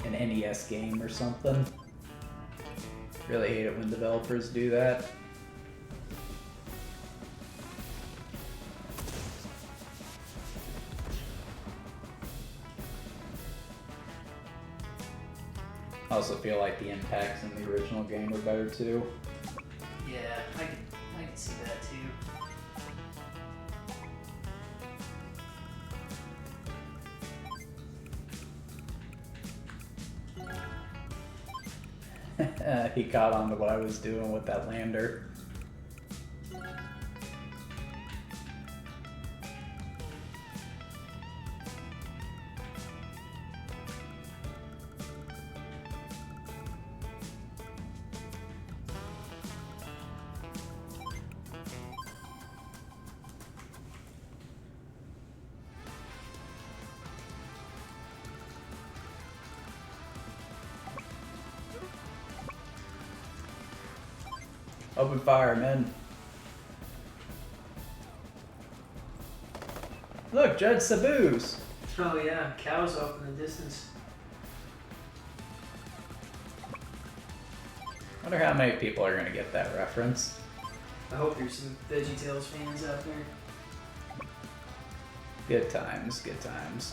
an NES game or something. Really hate it when developers do that. I also feel like the impacts in the original game were better too. Yeah, I can see that too. He caught on to what I was doing with that lander. Open fire, men. Look, Judge Sabu's. Oh yeah, cows off in the distance. Wonder how many people are gonna get that reference. I hope there's some VeggieTales fans out there. Good times, good times.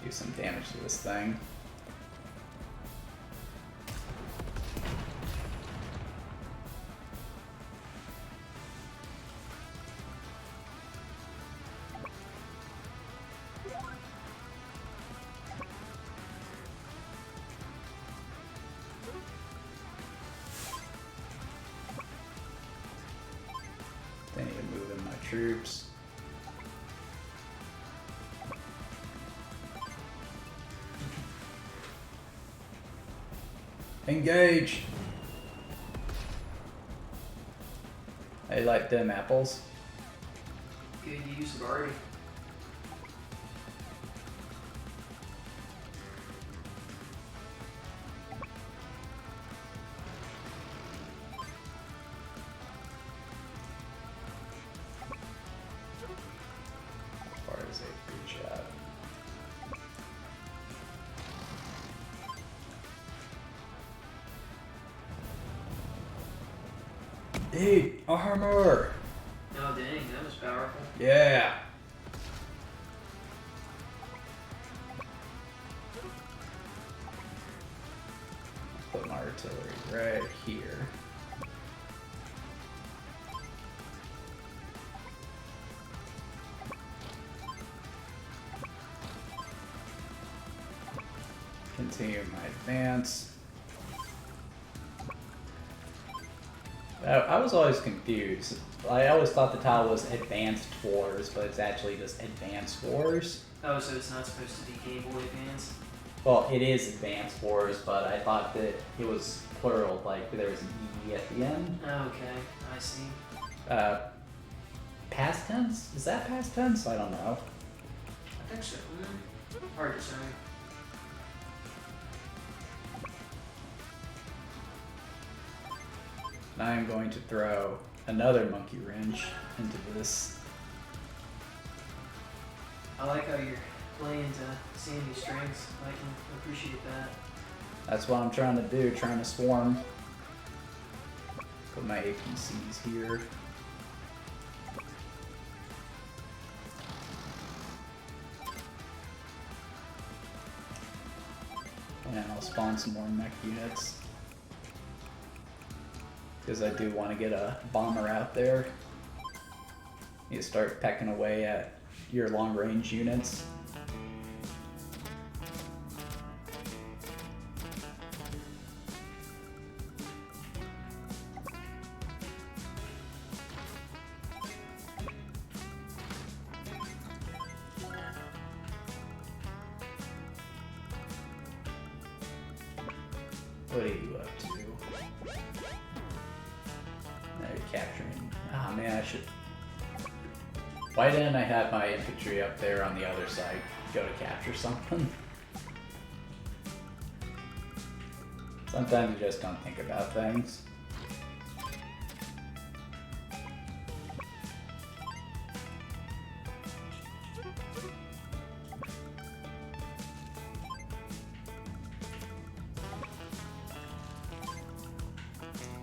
Do some damage to this thing. They need to move in my troops. Engage! I like them apples. Good use of Artie. 8 armor! Oh dang, that was powerful. Yeah! Put my artillery right here. Continue my advance. I was always confused. I always thought the title was Advanced Wars, but it's actually just Advanced Wars. Oh, so it's not supposed to be Game Boy Advance? Well, it is Advanced Wars, but I thought that it was plural, like there was an E at the end. Okay, I see. Past tense? Is that past tense? I don't know. I think so. Hard to say. Now I'm going to throw another monkey wrench into this. I like how you're playing to Sandy's strengths. I can appreciate that. That's what I'm trying to do, trying to swarm. Put my APCs here. And I'll spawn some more mech units. Because I do want to get a bomber out there. You start pecking away at your long range units. What are you up to? Now you're capturing. Ah, man, I should. Why didn't I have my infantry up there on the other side go to capture something? Sometimes you just don't think about things.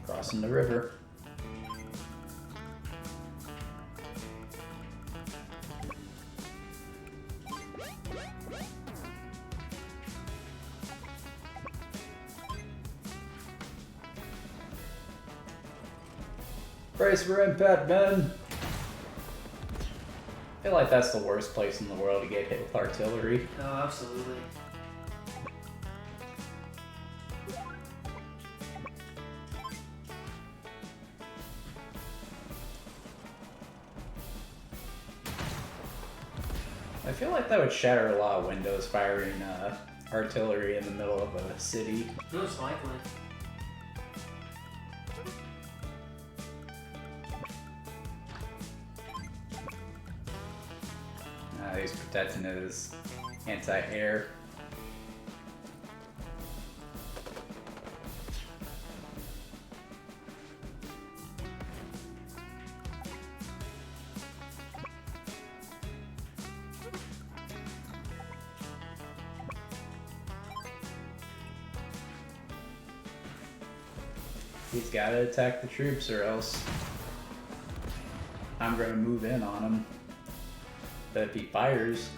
Crossing the river. Brace for impact, men! I feel like that's the worst place in the world to get hit with artillery. Oh, absolutely. I feel like that would shatter a lot of windows firing artillery in the middle of a city. Most likely. He's protecting his anti-air. He's got to attack the troops or else I'm going to move in on him. But if he fires,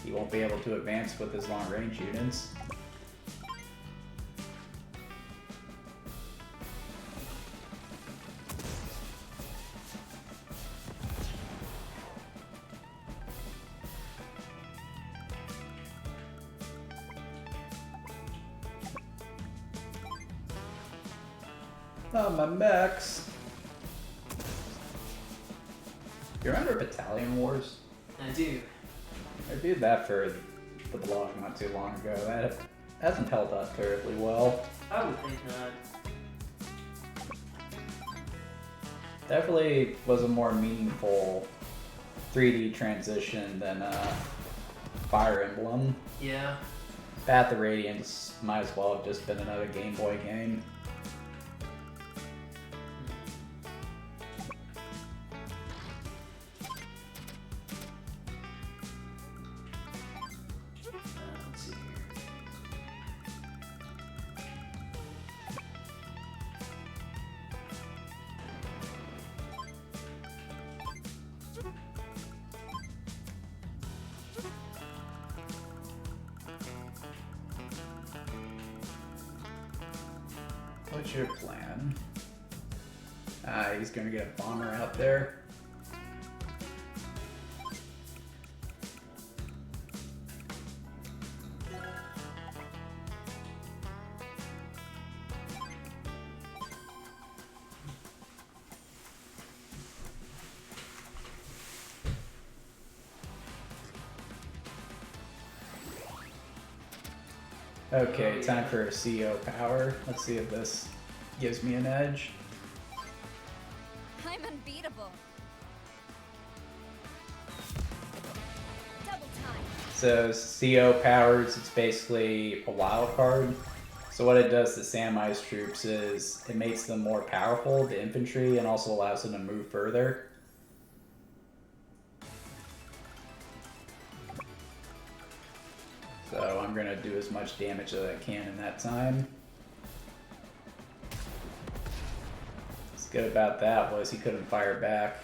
he won't be able to advance with his long range units. Oh, my mechs. You remember Battalion Wars? I do. I reviewed that for the blog not too long ago. That hasn't held up terribly well. I would think not. Definitely was a more meaningful 3D transition than Fire Emblem. Yeah. Path of Radiance might as well have just been another Game Boy game. Let's see here. what's your plan? He's gonna get a bomber out there. Okay, time for a CO power. Let's see if this gives me an edge. I'm unbeatable. Double time. So CO powers, it's basically a wild card. So what it does to Samai's troops is it makes them more powerful, the infantry, and also allows them to move further. So I'm gonna do as much damage as I can in that time. What's good about that was he couldn't fire back.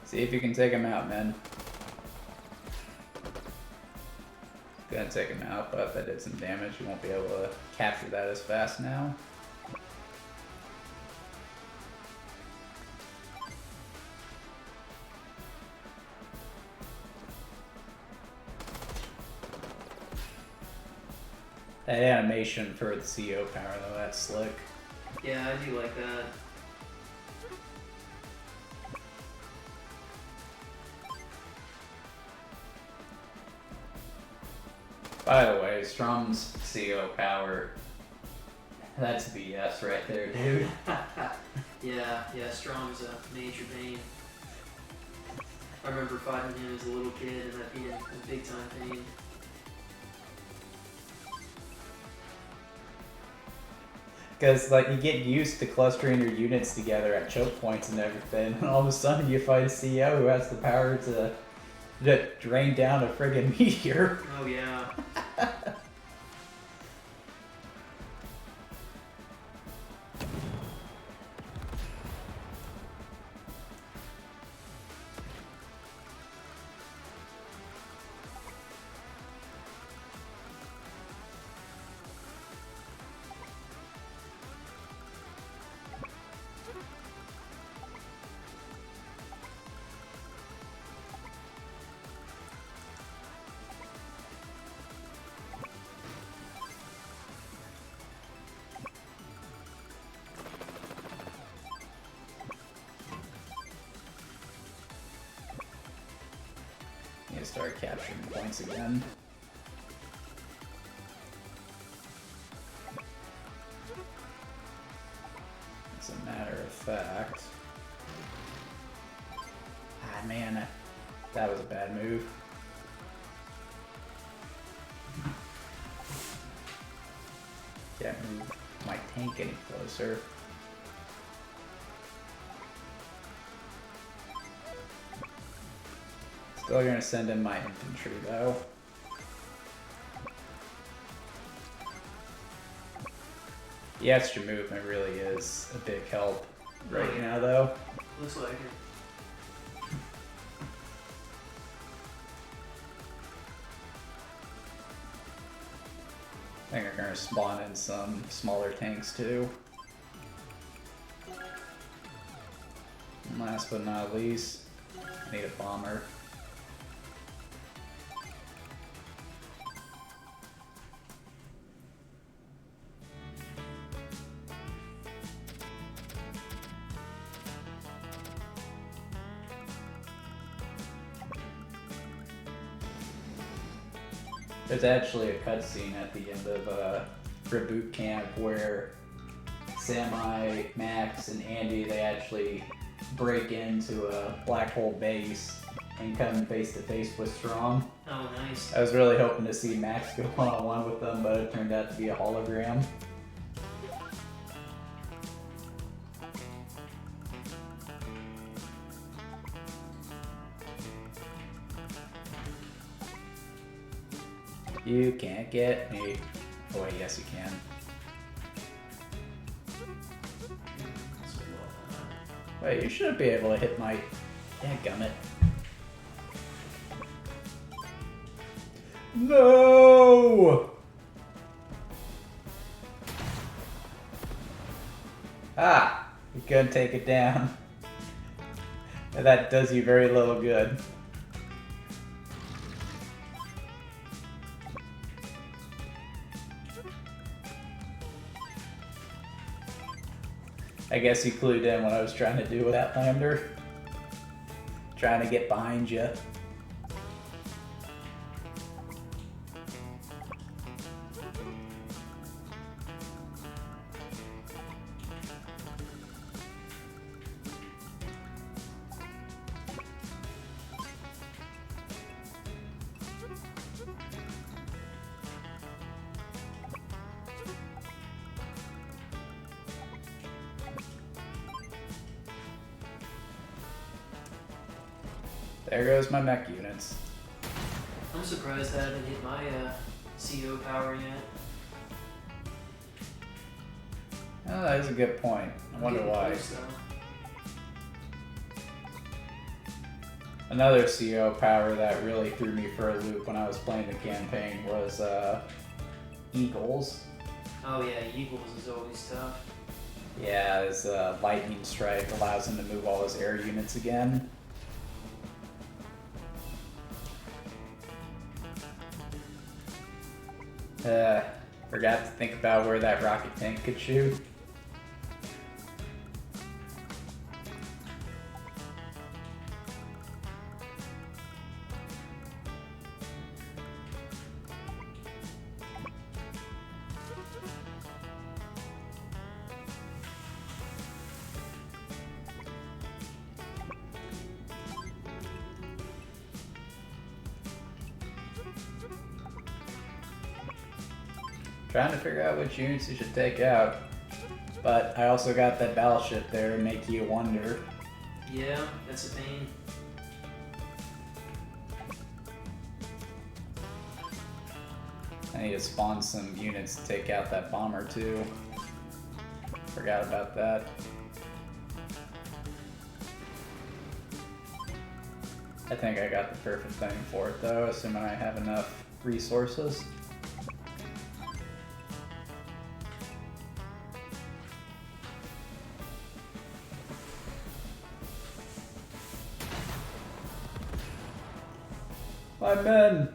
See if you can take him out, man. Gonna take him out, but that did some damage. You won't be able to capture that as fast now. That animation for the CO power though, that's slick. Yeah, I do like that. By the way, Strom's CO power, that's BS right there, dude. yeah, Strom's a major pain. I remember fighting him as a little kid and that being a big time pain. Because like you get used to clustering your units together at choke points and everything, and all of a sudden you fight a CO who has the power to drain down a friggin' meteor. Oh yeah. Start capturing points again. As a matter of fact, man, that was a bad move. Can't move my tank any closer. Still gonna send in my infantry though. The extra movement really is a big help right now though. Looks like it. I think we're gonna spawn in some smaller tanks too. And last but not least, I need a bomber. There's actually a cutscene at the end of Reboot Camp where Sami, Max, and Andy, they actually break into a black hole base and come face to face with Strom. Oh, nice. I was really hoping to see Max go one-on-one with them, but it turned out to be a hologram. You can't get me. Oh wait, yes you can. Wait, you shouldn't be able to hit my Dadgummit. No! Ah, you couldn't take it down. That does you very little good. I guess you clued in what I was trying to do with that lander. Trying to get behind you. There goes my mech units. I'm surprised I haven't hit my CO power yet. Oh, that is a good point. I wonder why. Close, Another CO power that really threw me for a loop when I was playing the campaign was Eagles. oh yeah, Eagles is always tough. Yeah, his lightning strike allows him to move all his air units again. Forgot to think about where that rocket tank could shoot. Trying to figure out which units you should take out. But I also got that battleship there to make you wonder. Yeah, that's a pain. I need to spawn some units to take out that bomber too. Forgot about that. I think I got the perfect thing for it though, assuming I have enough resources. My men!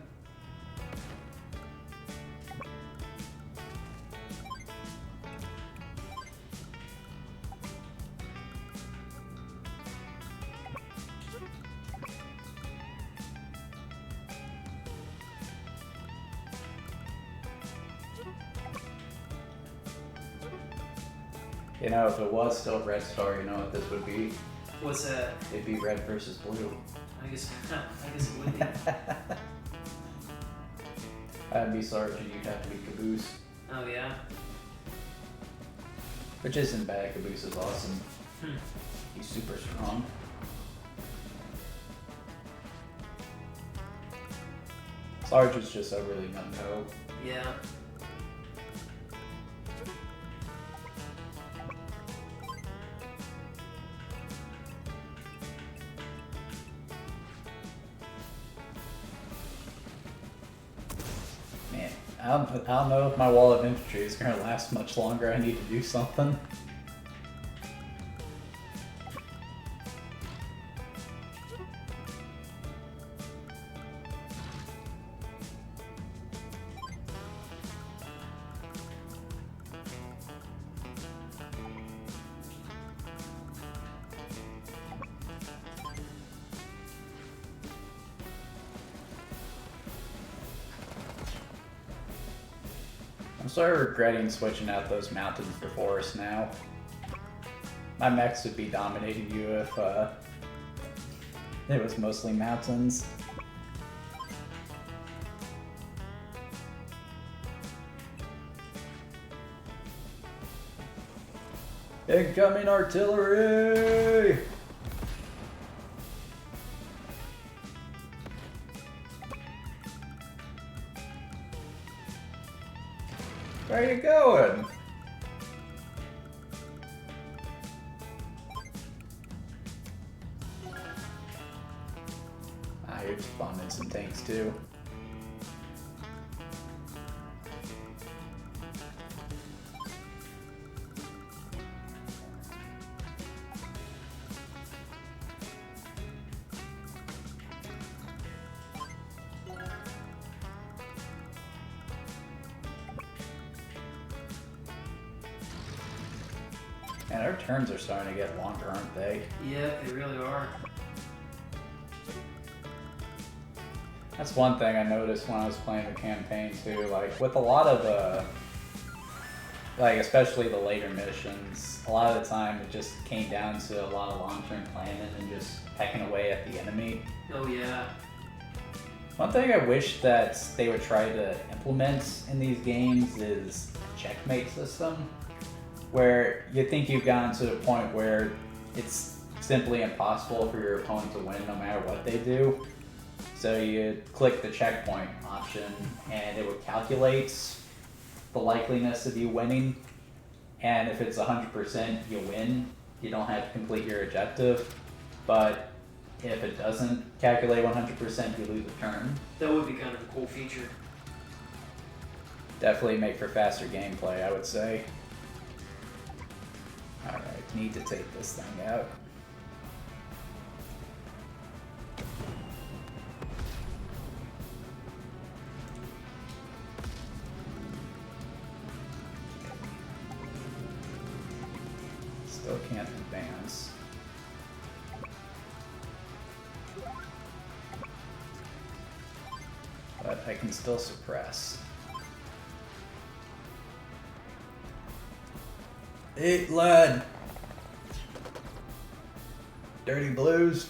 You know, if it was still Red Star, you know what this would be? What's that? It'd be red versus blue. I guess it would be. I'd be Sergeant, you'd have to be Caboose. Oh yeah. Which isn't bad, Caboose is awesome. Hmm. He's super strong. Sergeant's just a really gung-ho. Yeah. Man, I don't know if my wall of infantry is going to last much longer. I need to do something. I'm sort of regretting switching out those mountains for forests now. My mechs would be dominating you if it was mostly mountains. Incoming artillery! Where are you going? I've spawned in some tanks too. And our turns are starting to get longer, aren't they? Yeah, they really are. That's one thing I noticed when I was playing the campaign too. Like with a lot of like especially the later missions, a lot of the time it just came down to a lot of long-term planning and just pecking away at the enemy. Oh yeah. One thing I wish that they would try to implement in these games is a checkmate system, where you think you've gotten to the point where it's simply impossible for your opponent to win no matter what they do. So you click the checkpoint option and it would calculate the likeliness of you winning. And if it's 100% you win, you don't have to complete your objective. But if it doesn't calculate 100%, you lose a turn. That would be kind of a cool feature. Definitely make for faster gameplay, I would say. Alright, need to take this thing out. Still can't advance. But I can still suppress. 8 lead. Dirty blues.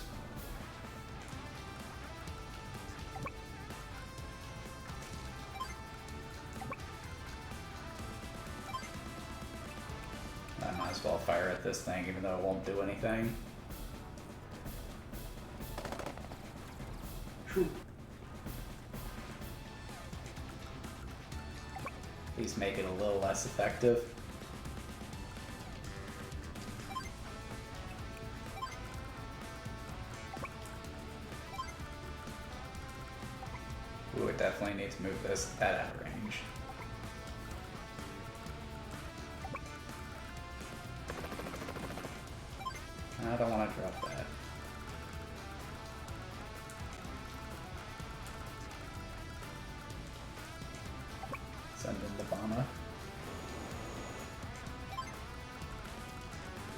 I might as well fire at this thing even though it won't do anything. Whew. At least make it a little less effective. We would definitely need to move this that out of range. I don't want to drop that. Send in the bomber.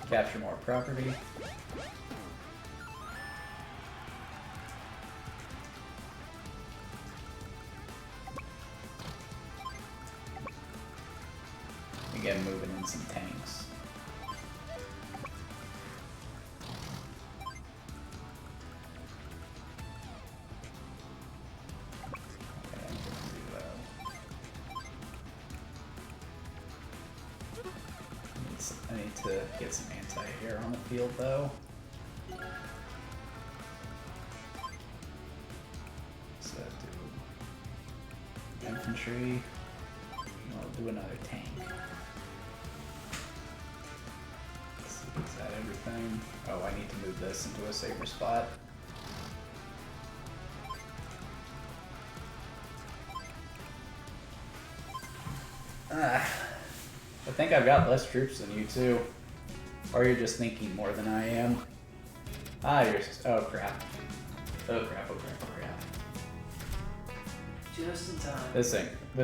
Capture more property. Again, moving in some tanks. Okay, I'm gonna do that. I need to get some anti-air on the field though. So do infantry. I'll do another tank. Is that everything? Oh, I need to move this into a safer spot. I think I've got less troops than you too. Or you're just thinking more than I am. Ah, you're just, oh crap. Oh crap, oh crap, oh crap. Just in time. This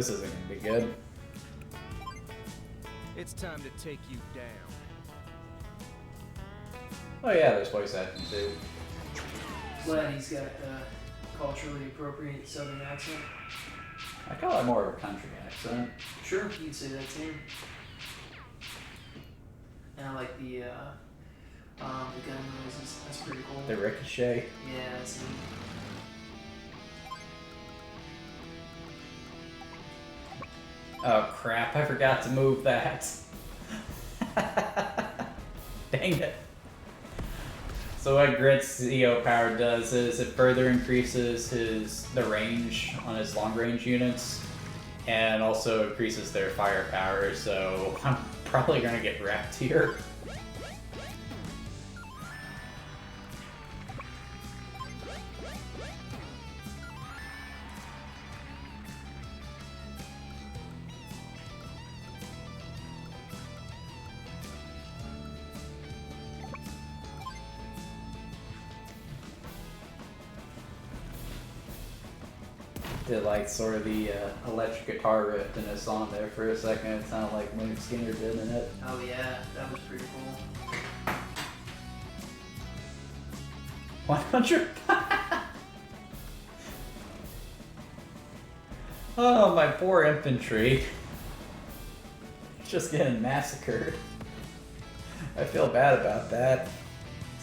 isn't gonna be good. It's time to take you down. Oh yeah, there's voice acting too. Glad he's got a culturally appropriate southern accent. I call it more of a country accent. Sure, you'd say that too. And I like the gun noises. That's pretty cool. The ricochet. Yeah, that's neat. Oh crap, I forgot to move that. Dang it. So what Grit's EO power does is it further increases the range on his long range units and also increases their firepower, so I'm probably gonna get wrecked here. did like sort of the electric guitar riff in a song there for a second. It sounded like Leonard Skinner did in it. Oh yeah, that was pretty cool. 100. Oh, my poor infantry. Just getting massacred. I feel bad about that.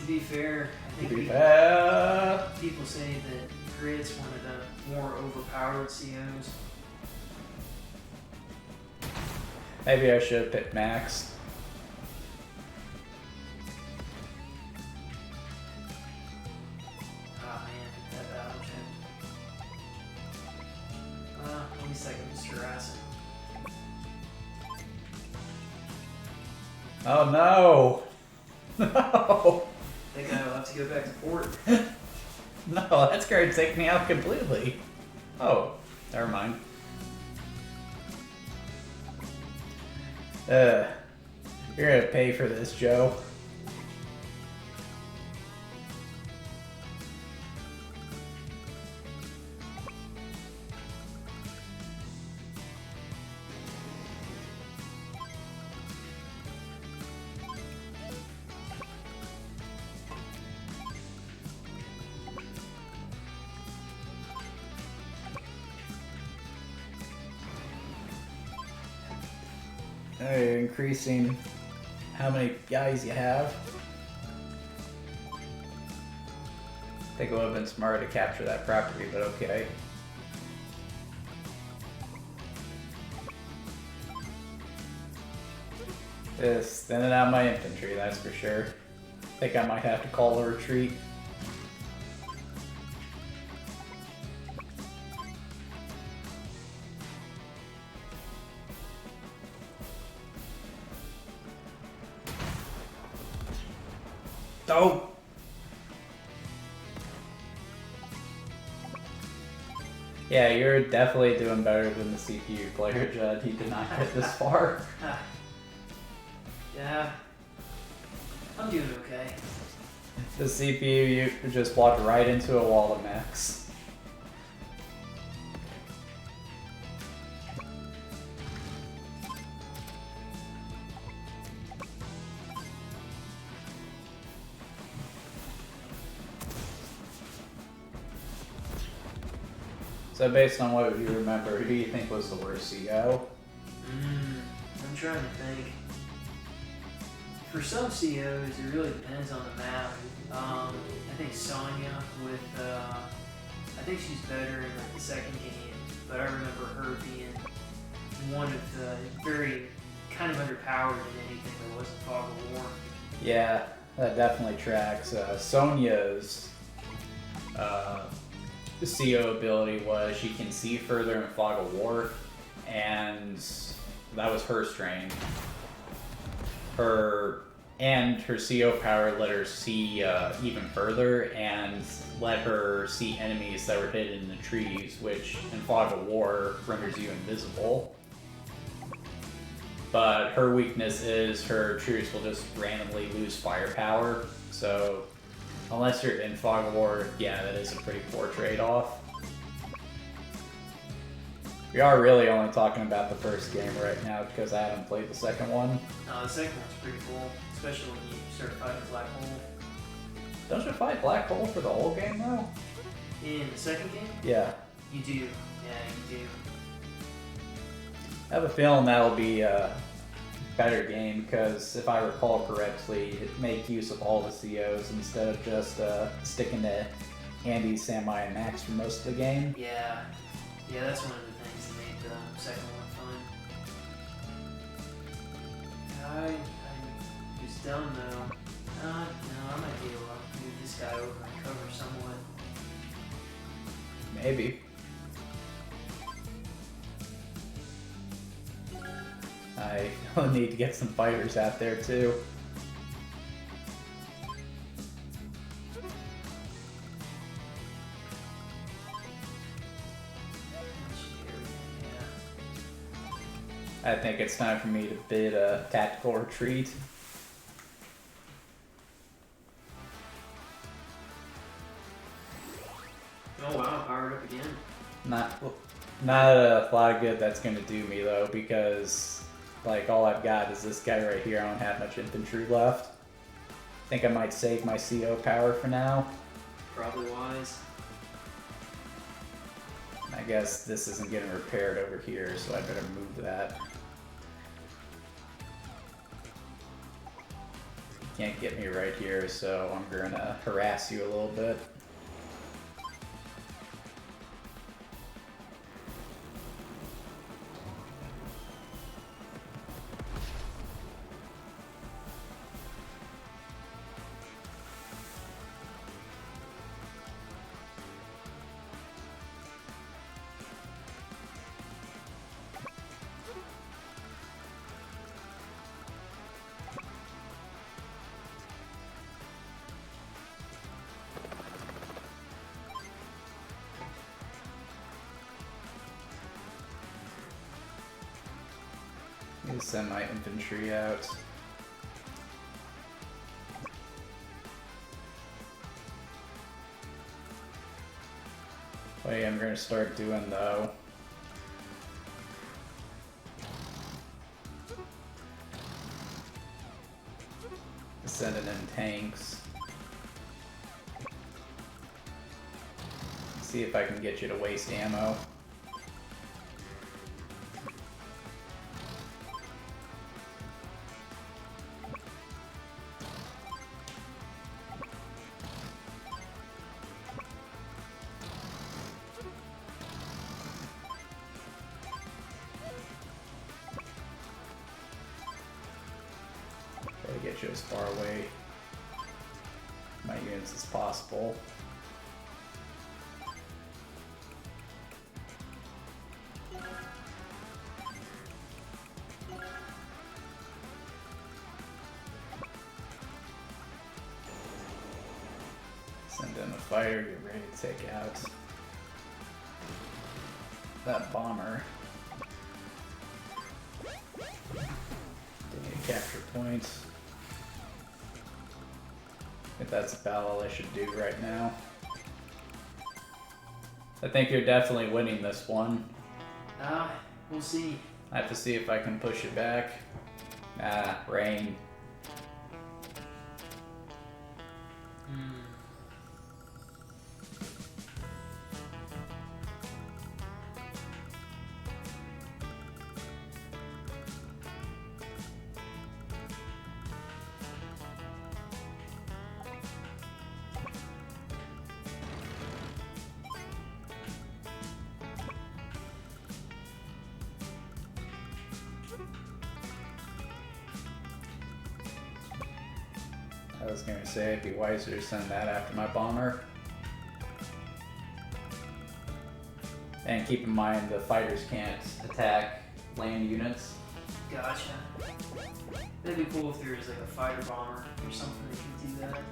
To be fair, I think people say that Grid's one of the more overpowered COs. Maybe I should have picked Max. Oh man, that battle chip. At least I can just harass him. Oh no! No! I think I'll have to go back to port. No, that's going to take me out completely. Oh, never mind. You're gonna pay for this, Joe. Increasing how many guys you have. I think it would have been smarter to capture that property, but okay. Just thinning out my infantry, that's for sure. I think I might have to call a retreat. Oh! Yeah, you're definitely doing better than the CPU player, Judd. He did not get this far. Yeah, I'm doing okay. The CPU, you just walked right into a wall of mechs. So based on what you remember, who do you think was the worst CO? I'm trying to think. For some COs, it really depends on the map. I think Sonya with, I think she's better in like the second game, but I remember her being one of the very kind of underpowered in anything that wasn't Fog of War. Yeah, that definitely tracks. Sonya's CO ability was she can see further in Fog of War, and that was her strength. Her CO power let her see even further and let her see enemies that were hidden in the trees, which in Fog of War renders you invisible. But her weakness is her troops will just randomly lose firepower, so unless you're in Fog of War, yeah, that is a pretty poor trade-off. We are really only talking about the first game right now because I haven't played the second one. The second one's pretty cool, especially when you start fighting Black Hole. Don't you fight Black Hole for the whole game though? In the second game? Yeah. You do. Yeah, you do. I have a feeling that'll be a better game because if I recall correctly, it make use of all the COs instead of just sticking to Andy, Samai, and Max for most of the game. Yeah. Yeah, that's one of the things that made the second one fun. I was dumb though. No, I might be able to move this guy over and cover somewhat. Maybe. I need to get some fighters out there too. I think it's time for me to bid a tactical retreat. Oh wow, powered up again. Not a lot of good that's gonna do me though, because like all I've got is this guy right here. I don't have much infantry left. I think I might save my CO power for now. Probably wise. I guess this isn't getting repaired over here, so I better move that. You can't get me right here, so I'm gonna harass you a little bit. Send my infantry out. What I'm gonna start doing though. Sending in tanks. See if I can get you to waste ammo. Get you as far away my units as possible. Send in a fighter, get ready to take out that bomber. They need to capture points. If that's about all I should do right now. I think you're definitely winning this one. We'll see. I have to see if I can push it back. Ah, rain. I was gonna say it'd be wiser to send that after my bomber. And keep in mind the fighters can't attack land units. Gotcha. That'd be cool if there was like a fighter bomber or something that could do that.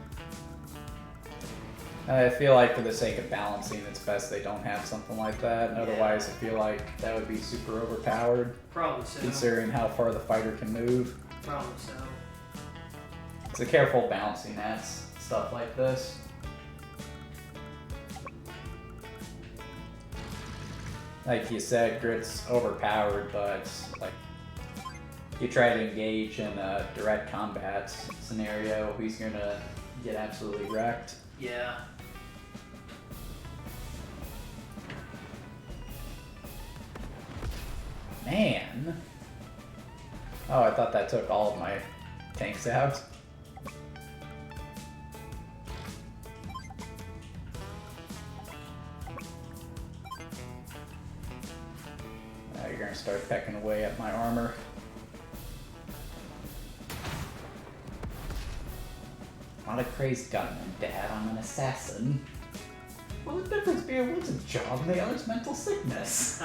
I feel like for the sake of balancing, it's best they don't have something like that. And otherwise, I feel like that would be super overpowered. Probably so. Considering how far the fighter can move. Probably so. It's a careful balancing act, stuff like this. Like you said, Grit's overpowered, but like you try to engage in a direct combat scenario, he's gonna get absolutely wrecked. Yeah. Man. Oh, I thought that took all of my tanks out. Now you're gonna start pecking away at my armor. Not a crazed gunman, Dad. I'm an assassin. Well, the difference being one's a job and the other's mental sickness.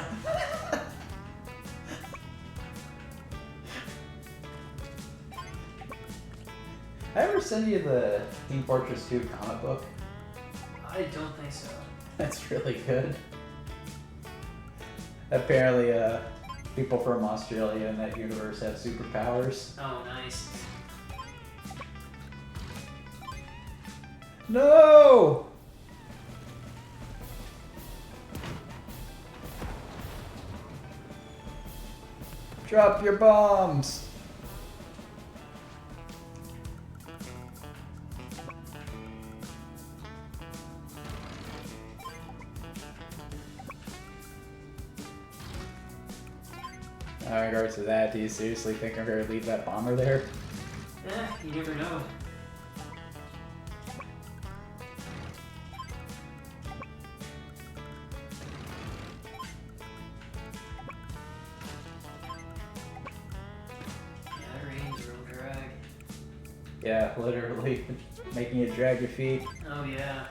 I ever send you the Team Fortress 2 comic book? I don't think so. That's really good. Apparently, people from Australia in that universe have superpowers. Oh, nice. No! Drop your bombs! In regards to that, do you seriously think I'm going to leave that bomber there? You never know. Yeah, that rain's a real drag. Yeah, literally. Making you drag your feet. Oh yeah.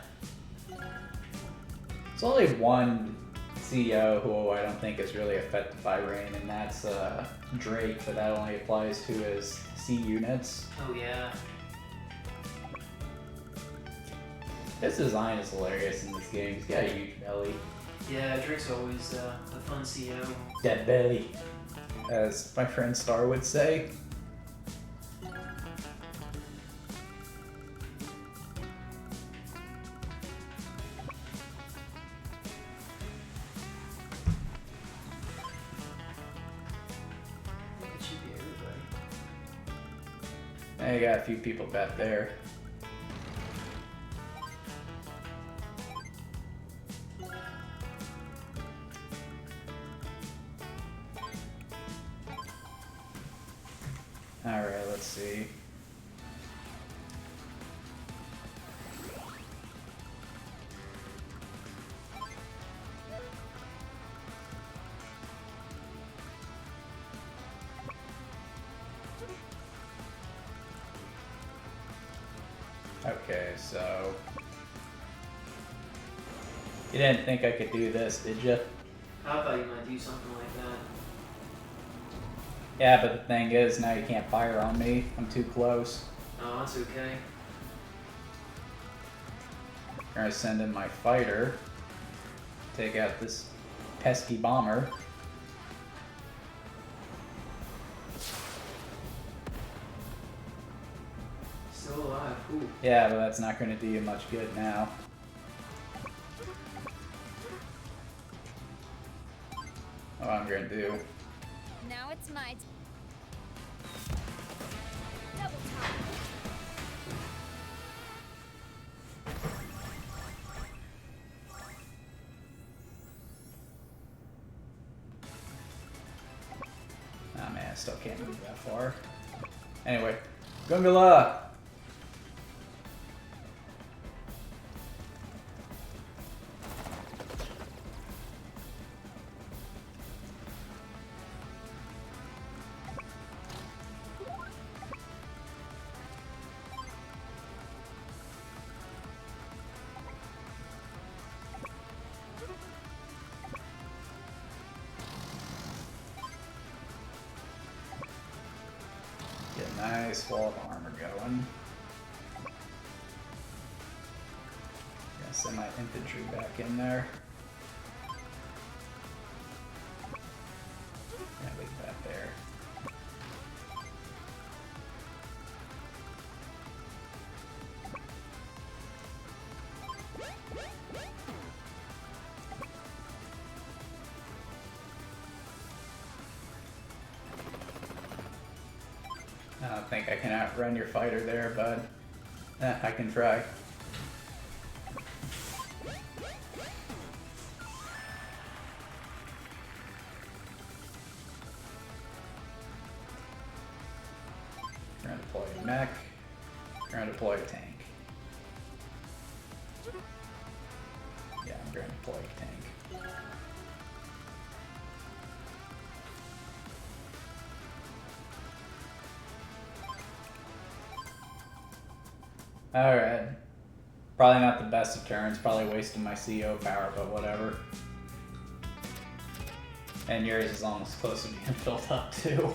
There's only one CEO who I don't think is really affected by rain, and that's Drake, but that only applies to his C units. Oh yeah. His design is hilarious in this game. He's got a huge belly. Yeah, Drake's always a fun CEO. Dead belly, as my friend Star would say. It should be everybody. I got a few people back there. Alright, let's see. Okay, so you didn't think I could do this, did you? I thought you might do something like that. Yeah, but the thing is, now you can't fire on me. I'm too close. Oh, that's okay. I'm gonna send in my fighter. Take out this pesky bomber. Still alive. Ooh. Yeah, but that's not gonna do you much good now. What I'm gonna do. Now it's my double tap. Oh man, I still can't move that far. Anyway, Gungala! Get a nice wall of armor going. Gonna send my infantry back in there. Gonna leave that there. I don't think I can outrun your fighter there, bud. I can try. We're gonna deploy a mech. We're gonna deploy a tank. Yeah, I'm gonna deploy a tank. Alright. Probably not the best of turns, probably wasting my CO power, but whatever. And yours is almost close to being filled up too.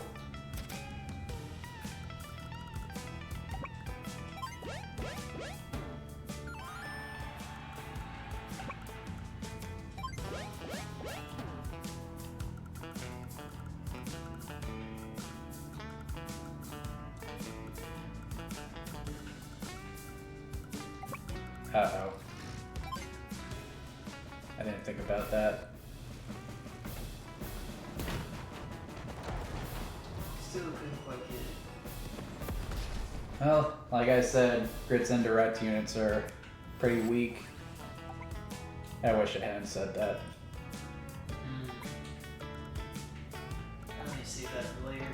Uh-oh. I didn't think about that. Still couldn't quite get it. Well, like I said, Grit's indirect units are pretty weak. I wish I hadn't said that. Let me see that for later.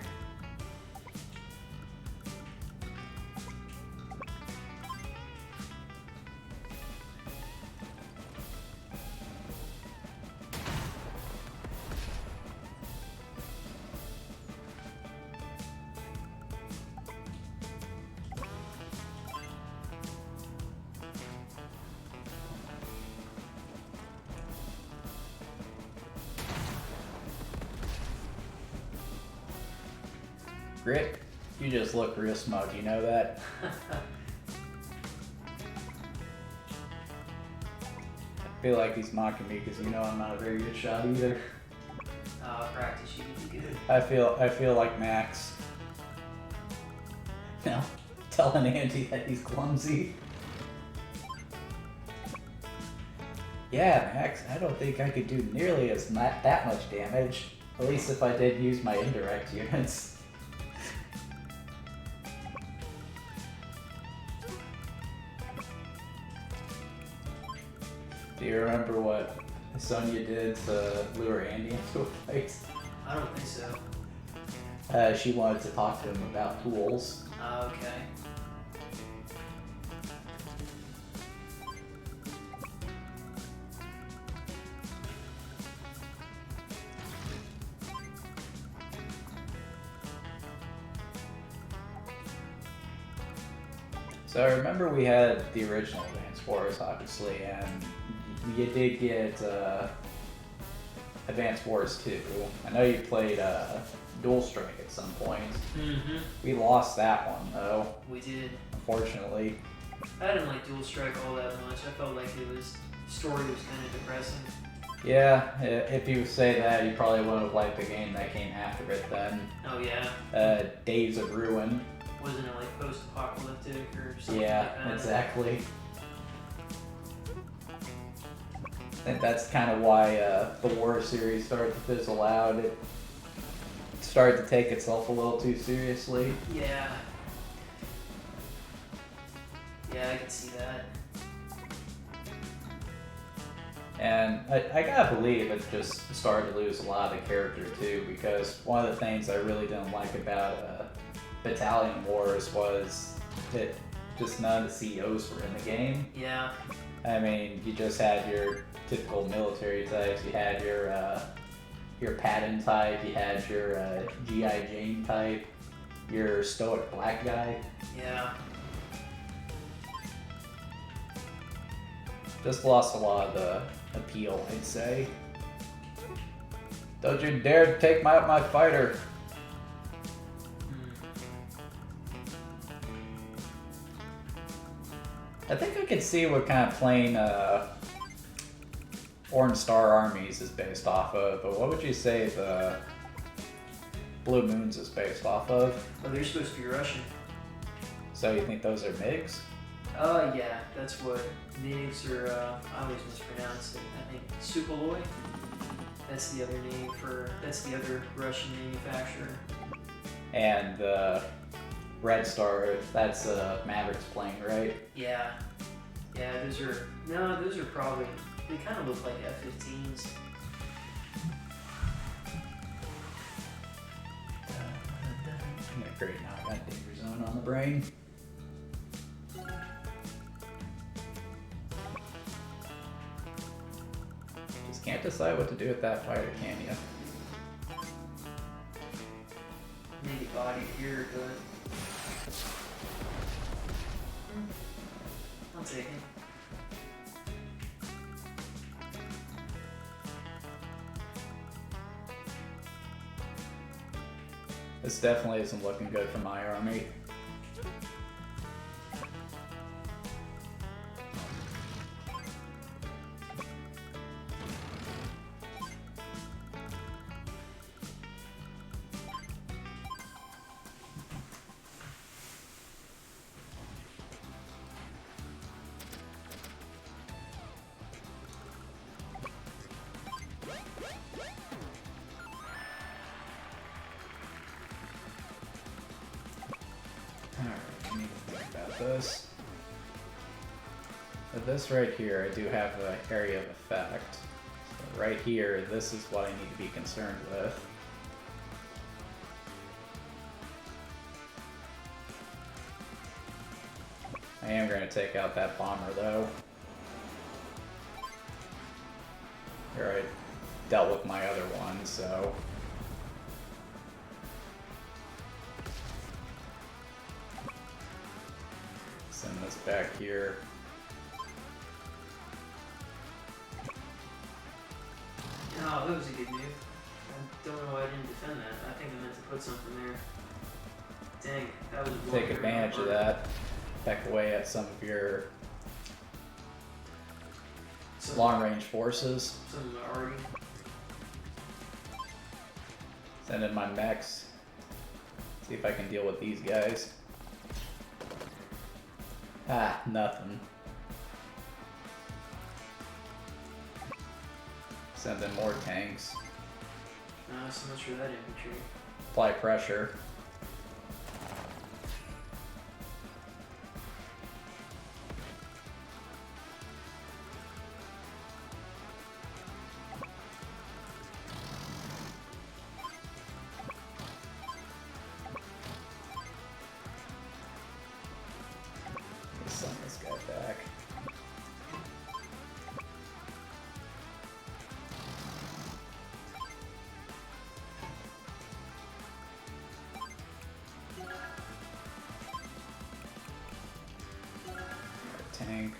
Grit, you just look real smug, you know that? I feel like he's mocking me because you know I'm not a very good shot either. Practice, you would be good. I feel like Max. No, telling Andy that he's clumsy. Yeah, Max, I don't think I could do nearly that much damage. At least if I did use my indirect units. Do you remember what Sonya did to lure Andy into a fight? I don't think so. She wanted to talk to him about tools. Okay. So I remember we had the original Advance Wars, obviously, and you did get Advance Wars 2. I know you played Dual Strike at some point. Mm-hmm. We lost that one, though, We did. unfortunately. I didn't like Dual Strike all that much. I felt like the story was kind of depressing. Yeah, if you say that, you probably would have liked the game that came after it then. Oh yeah. Days of Ruin. Wasn't it like post-apocalyptic or something Yeah, like that? exactly. I think that's kind of why the War series started to fizzle out. It started to take itself a little too seriously. Yeah. Yeah, I can see that. And I gotta believe it just started to lose a lot of the character too, because one of the things I really didn't like about Battalion Wars was that just none of the CEOs were in the game. Yeah. I mean, you just had your typical military types. You had your Patton type. You had your GI Jane type. Your stoic black guy. Yeah. Just lost a lot of the appeal, I'd say. Don't you dare to take out my fighter. I think I could see what kind of plane Orange Star Armies is based off of, but what would you say the Blue Moons is based off of? Oh, they're supposed to be Russian. So you think those are MiGs? Yeah, that's what MiGs or I always mispronounce it. I think Sukhoi. That's the other name for. That's the other Russian manufacturer. And Red Star, that's Maverick's plane, right? Yeah. Yeah, those are. No, those are probably. They kind of look like F-15s. Yeah, great, now I got Danger Zone on the brain. Just can't decide what to do with that fighter, can you? Maybe body here, good. I'll take it. This definitely isn't looking good for my army. about this. With this right here, I do have an area of effect. So right here, this is what I need to be concerned with. I am going to take out that bomber though. Here I dealt with my other one, so... Send this back here. Oh, that was a good move. I don't know why I didn't defend that. I think I meant to put something there. Dang, that was a Take advantage of that. Peck away at some of your long-range forces. Some of my already. Send in my mechs. See if I can deal with these guys. Ah, nothing. Send in more tanks. Not so much for that infantry. Apply pressure. Send this guy back. Tank.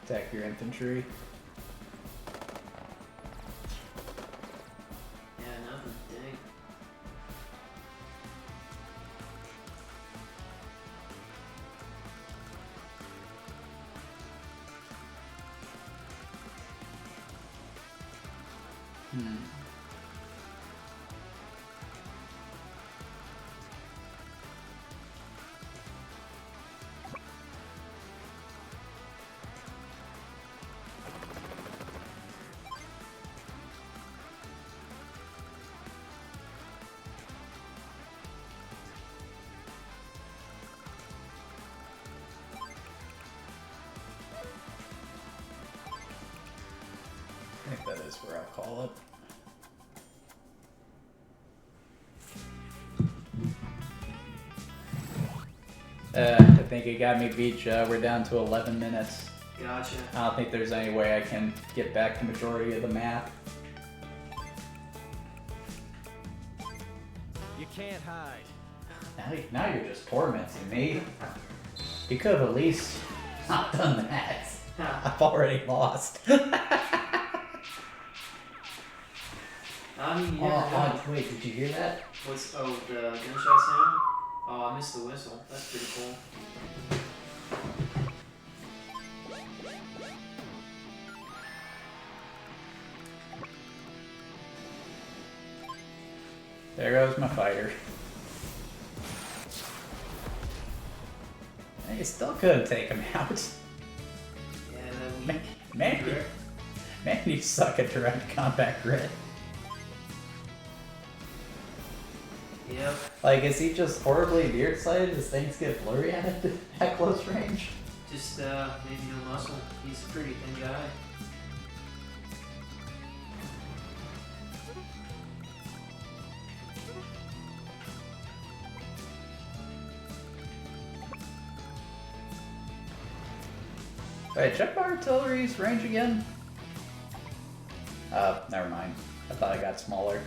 Attack your infantry. Yeah, nothing. Dang. I think that is where I'll call it. I think it got me beat, Joe. We're down to 11 minutes. Gotcha. I don't think there's any way I can get back the majority of the map. You can't hide. Now you're just tormenting me. You could have at least not done that. I've already lost. I mean, you never know. Wait, did you hear that? What's, oh, the gunshot sound? Oh, I missed the whistle. That's pretty cool. There goes my fighter. You still couldn't take him out. Yeah, that weak. Man, you suck at direct combat grid. Yep. Like, is he just horribly nearsighted? Does things get blurry at close range? Just, maybe no muscle. He's a pretty thin guy. Wait, check my artillery's range again? Never mind. I thought I got smaller.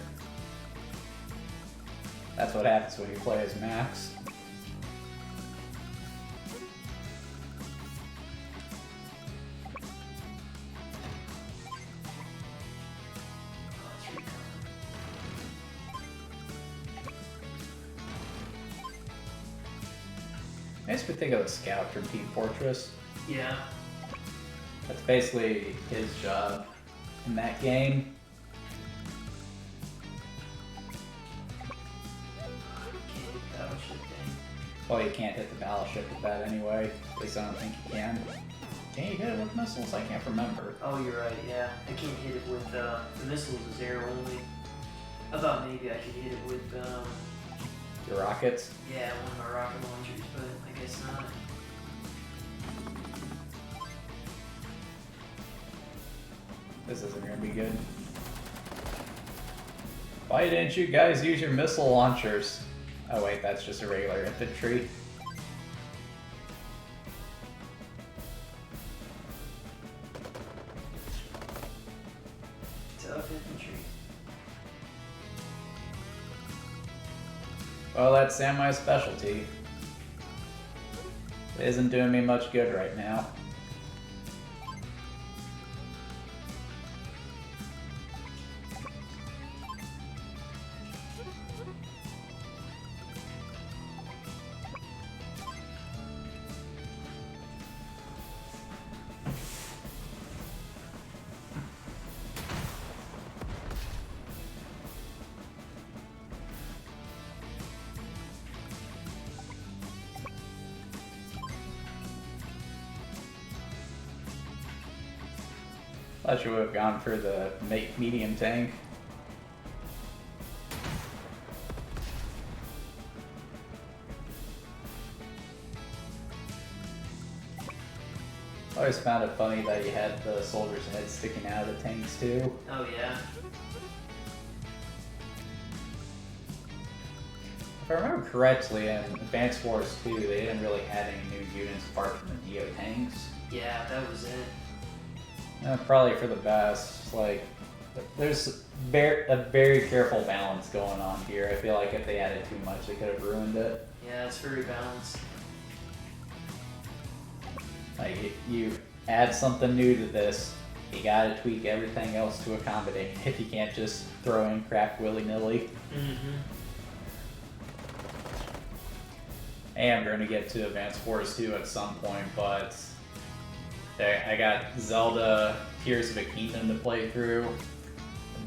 That's what happens when you play as Max. I used to think of the scout from Team Fortress. Yeah. That's basically his job in that game. Can't hit battleship thing. Well, you can't hit the battleship with that anyway. At least I don't think you can. Can you hit it with missiles? I can't remember. Oh, you're right, yeah. I can't hit it with, the missiles is air only. I thought maybe I could hit it with, Your rockets? yeah, one of my rocket launchers, but I guess not. This isn't gonna be good. Why didn't you guys use your missile launchers? Oh wait, that's just a regular infantry. Tough infantry. Well, that's Samai's specialty. It isn't doing me much good right now. Thought you would have gone for the medium tank. I always found it funny that you had the soldiers' heads sticking out of the tanks too. Oh, yeah. If I remember correctly, in Advanced Wars 2, they didn't really have any new units apart from the Neo tanks. Yeah, that was it. Probably for the best. Like, there's a very careful balance going on here. I feel like if they added too much, they could have ruined it. Yeah, it's very balanced. Like, you add something new to this, you gotta tweak everything else to accommodate if you can't just throw in crap willy-nilly. Mm-hmm. I am going to get to Advanced Wars 2 at some point, but I got Zelda Tears of a Kingdom to play through.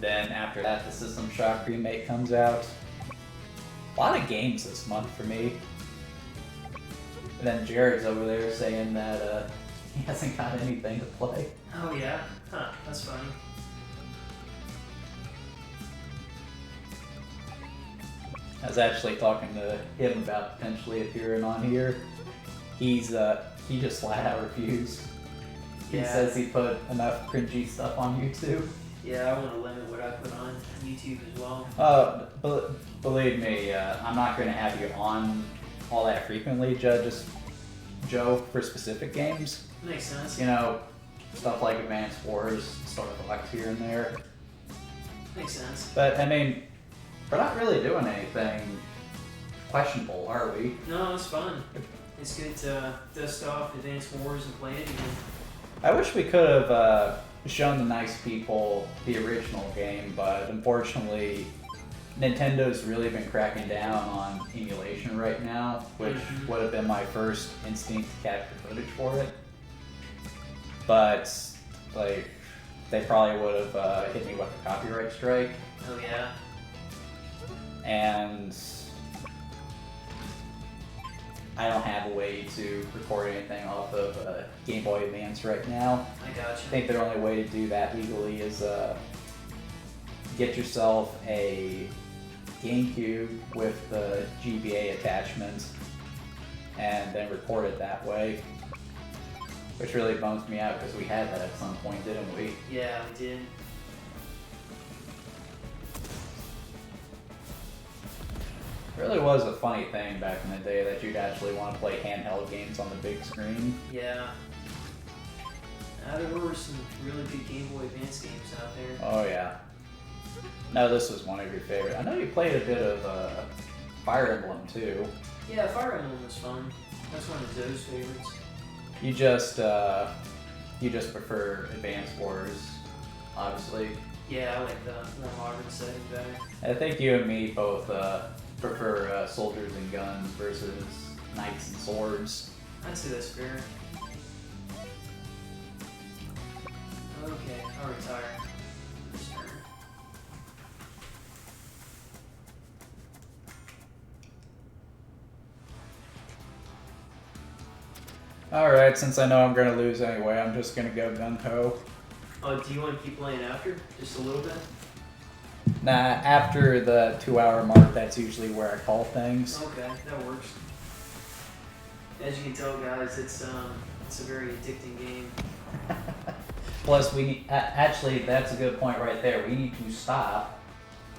Then after that, the System Shock remake comes out. A lot of games this month for me. And then Jared's over there saying that he hasn't got anything to play. Oh, yeah? Huh, that's funny. I was actually talking to him about potentially appearing on here. He just flat out refused. He Yeah. says he put enough cringy stuff on YouTube. Yeah, I want to limit what I put on YouTube as well. Believe me, I'm not going to have you on all that frequently, Joe, for specific games. Makes sense. You know, stuff like Advanced Wars, Star Fox here and there. Makes sense. But, I mean, we're not really doing anything questionable, are we? No, it's fun. It's good to dust off Advanced Wars and play it again. I wish we could have shown the nice people the original game, but unfortunately, Nintendo's really been cracking down on emulation right now, which would have been my first instinct to capture footage for it. But, like, they probably would have hit me with a copyright strike. Oh, yeah. And I don't have a way to record anything off of Game Boy Advance right now. I gotcha. I think the only way to do that legally is get yourself a GameCube with the GBA attachment and then record it that way. Which really bums me out because we had that at some point, didn't we? Yeah, we did. It really was a funny thing back in the day that you'd actually want to play handheld games on the big screen. Yeah. There were some really good Game Boy Advance games out there. Oh yeah. No, this was one of your favorite. I know you played a bit of Fire Emblem too. Yeah, Fire Emblem was fun. That's one of Zoe's favorites. You just prefer Advanced Wars, obviously. Yeah, I like the more modern setting better. I think you and me both prefer soldiers and guns versus knights and swords. I'd say that's fair. Okay, I'll retire. This turn. Alright, since I know I'm gonna lose anyway, I'm just gonna go gung-ho. Oh, do you want to keep playing after? Just a little bit? Nah, after the 2-hour mark, that's usually where I call things. Okay, that works. As you can tell, guys, it's a very addicting game. Plus, we need, actually, that's a good point right there. We need to stop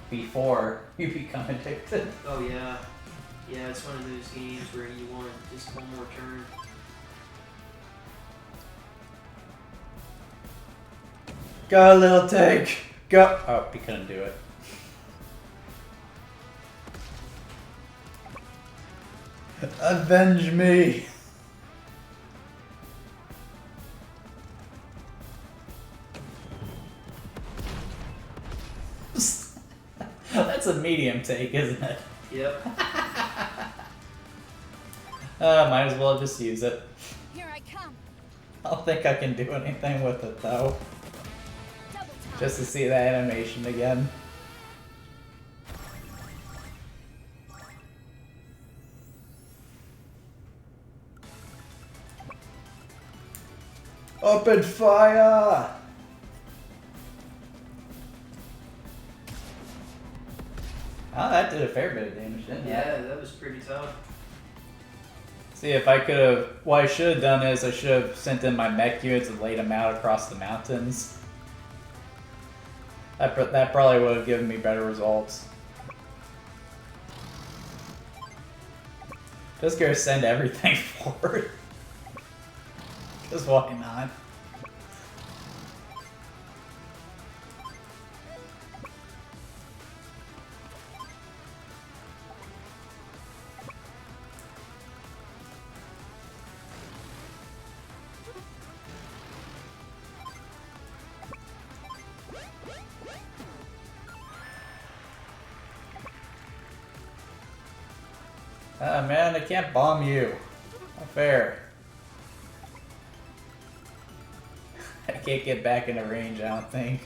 before you become addicted. Oh yeah, yeah, it's one of those games where you want just one more turn. Go, little tank. Go. Oh, he couldn't do it. Avenge me. That's a medium take, isn't it? Yep. Might as well just use it. Here I come. I don't think I can do anything with it though. Double time. Just to see that animation again. Open fire! Oh, that did a fair bit of damage, didn't it? Yeah, that was pretty tough. See, if I could have... What I should have done is I should have sent in my mech units and laid them out across the mountains. That probably would have given me better results. Just gonna send everything forward. Because why not? Man, I can't bomb you. Not fair. I can't get back into range, I don't think.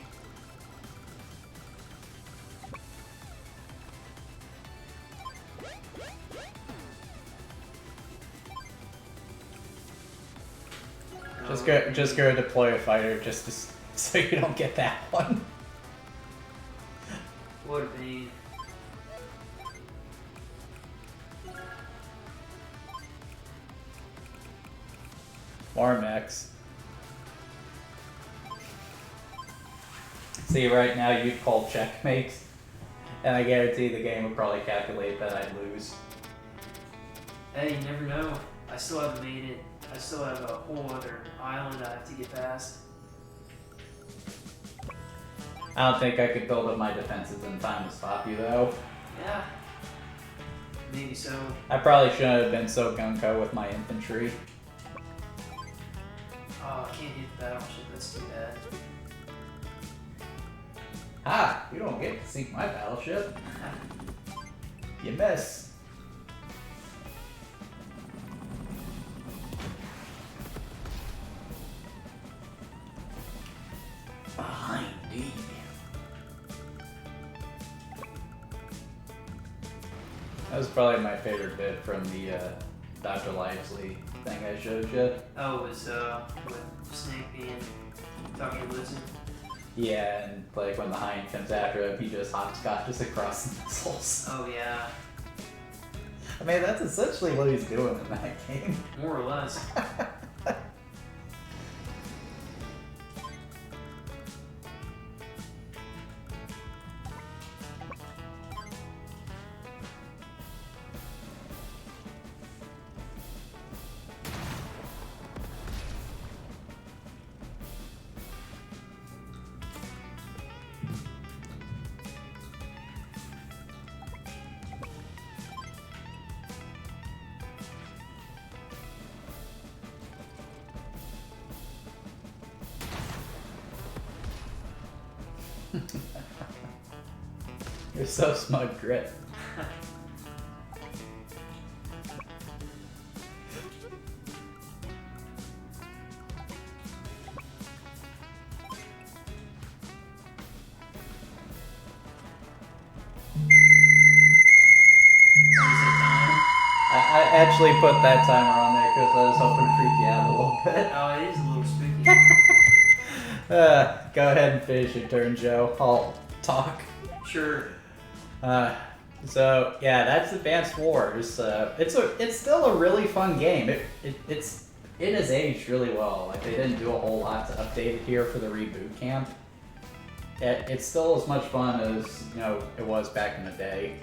Just go deploy a fighter just to, so you don't get that one. What a pain. More mechs. See, right now you'd call checkmate, and I guarantee the game would probably calculate that I'd lose. Hey, you never know. I still haven't made it. I still have a whole other island I have to get past. I don't think I could build up my defenses in time to stop you, though. Yeah. Maybe so. I probably shouldn't have been so gung-ho with my infantry. Oh, I can't hit the battleship. That's too bad. Ah, you don't get to sink my battleship. You miss. Behind me. That was probably my favorite bit from the Dr. Lively thing I showed you. Oh, it was with Snake being Dr. Lizard. Yeah, and like when the Hind comes after him, he just hopscotches across the missiles. Oh yeah, I mean, that's essentially what he's doing in that game. more or less. You're so smug, Grit. I actually put that timer on there because I was hoping to freak you out a little bit. Oh, it is a little spooky. Go ahead and finish your turn, Joe. I'll talk. Sure. So yeah, that's Advanced Wars. It's still a really fun game. It has aged really well. Like they didn't do a whole lot to update it here for the reboot camp. It's still as much fun as it was back in the day.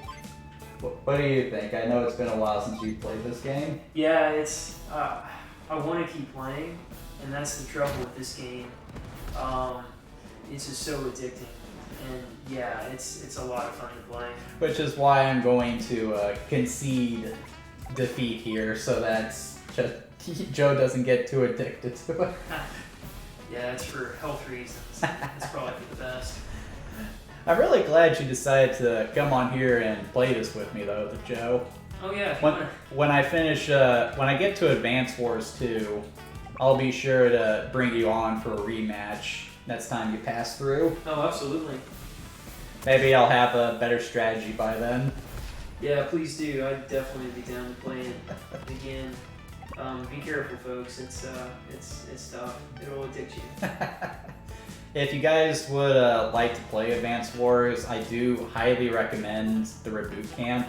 What do you think? I know it's been a while since you played this game. Yeah, it's. I want to keep playing, and that's the trouble with this game. It's just so addicting, and yeah, it's a lot of fun to play. Which is why I'm going to concede defeat here, so that's just Joe doesn't get too addicted to it. Yeah, it's for health reasons. It's probably for the best. I'm really glad you decided to come on here and play this with me, though, Joe. Oh yeah. When I finish, when I get to Advance Wars 2, I'll be sure to bring you on for a rematch next time you pass through. Oh, absolutely. Maybe I'll have a better strategy by then. Yeah, please do. I'd definitely be down to play it again. Be careful, folks. It's tough. It'll addict you. If you guys would like to play Advanced Wars, I do highly recommend the Reboot Camp.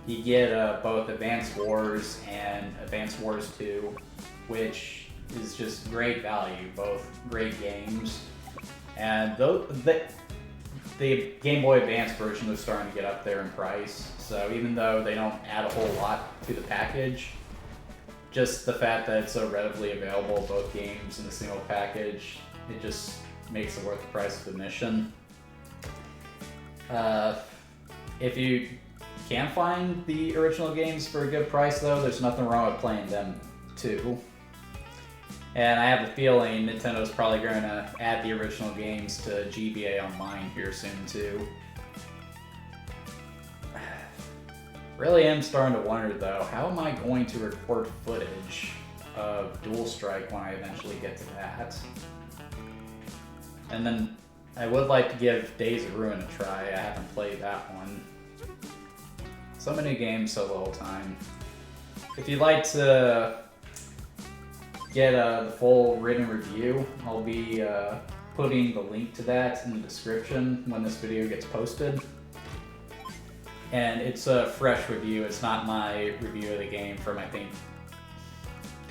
You get both Advanced Wars and Advanced Wars 2, which is just great value, both great games. And the Game Boy Advance version is starting to get up there in price, so even though they don't add a whole lot to the package, just the fact that it's so readily available, both games in a single package, it just makes it worth the price of admission. If you can find the original games for a good price, though, there's nothing wrong with playing them too. And I have a feeling Nintendo's probably going to add the original games to GBA Online here soon too. Really am starting to wonder, though, how am I going to record footage of Dual Strike when I eventually get to that? And then I would like to give Days of Ruin a try. I haven't played that one. So many games, so little time. If you'd like to get the full written review, I'll be putting the link to that in the description when this video gets posted. And it's a fresh review. It's not my review of the game from, I think,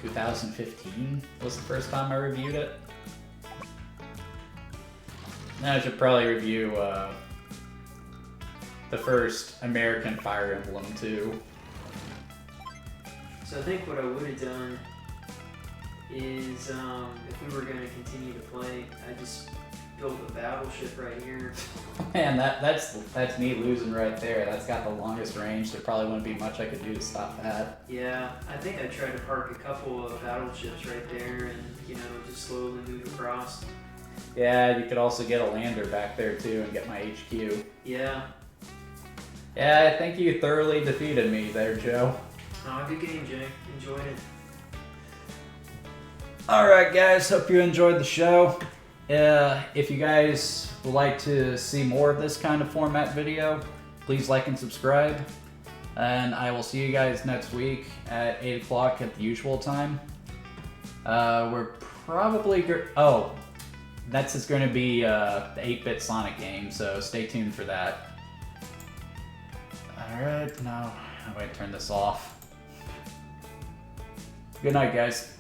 2015 was the first time I reviewed it. Now I should probably review the first American Fire Emblem too. So I think what I would have done is, if we were going to continue to play, I just built a battleship right here. Man, that's me losing right there. That's got the longest range. There probably wouldn't be much I could do to stop that. Yeah, I think I tried to park a couple of battleships right there and, just slowly move across. Yeah, you could also get a lander back there too and get my HQ. Yeah. Yeah, I think you thoroughly defeated me there, Joe. Oh, good game, Jay. Enjoyed it. Alright guys, hope you enjoyed the show. If you guys would like to see more of this kind of format video, please like and subscribe. And I will see you guys next week at 8 o'clock at the usual time. We're probably... That's just going to be the 8-bit Sonic game, so stay tuned for that. Alright, now I'm going to turn this off. Good night, guys.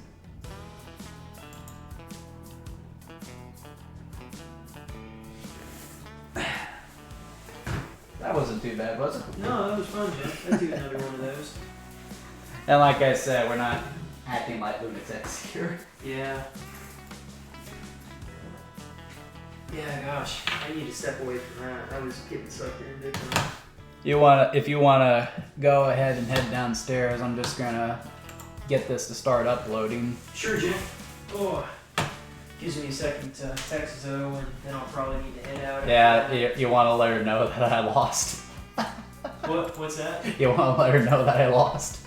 That wasn't too bad, was it? No, that was fun, Jay. I'd do another one of those. And like I said, we're not acting like lunatics here. Yeah. Yeah, gosh. I need to step away from that. I was getting sucked in big time. If you wanna go ahead and head downstairs, I'm just gonna get this to start uploading. Sure, Jim. Oh, gives me a second to text Zoe, and then I'll probably need to head out. Yeah, you want to let her know that I lost. What's that? You want to let her know that I lost.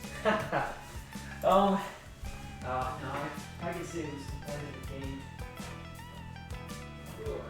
No, I can say it was a competitive game. Ugh.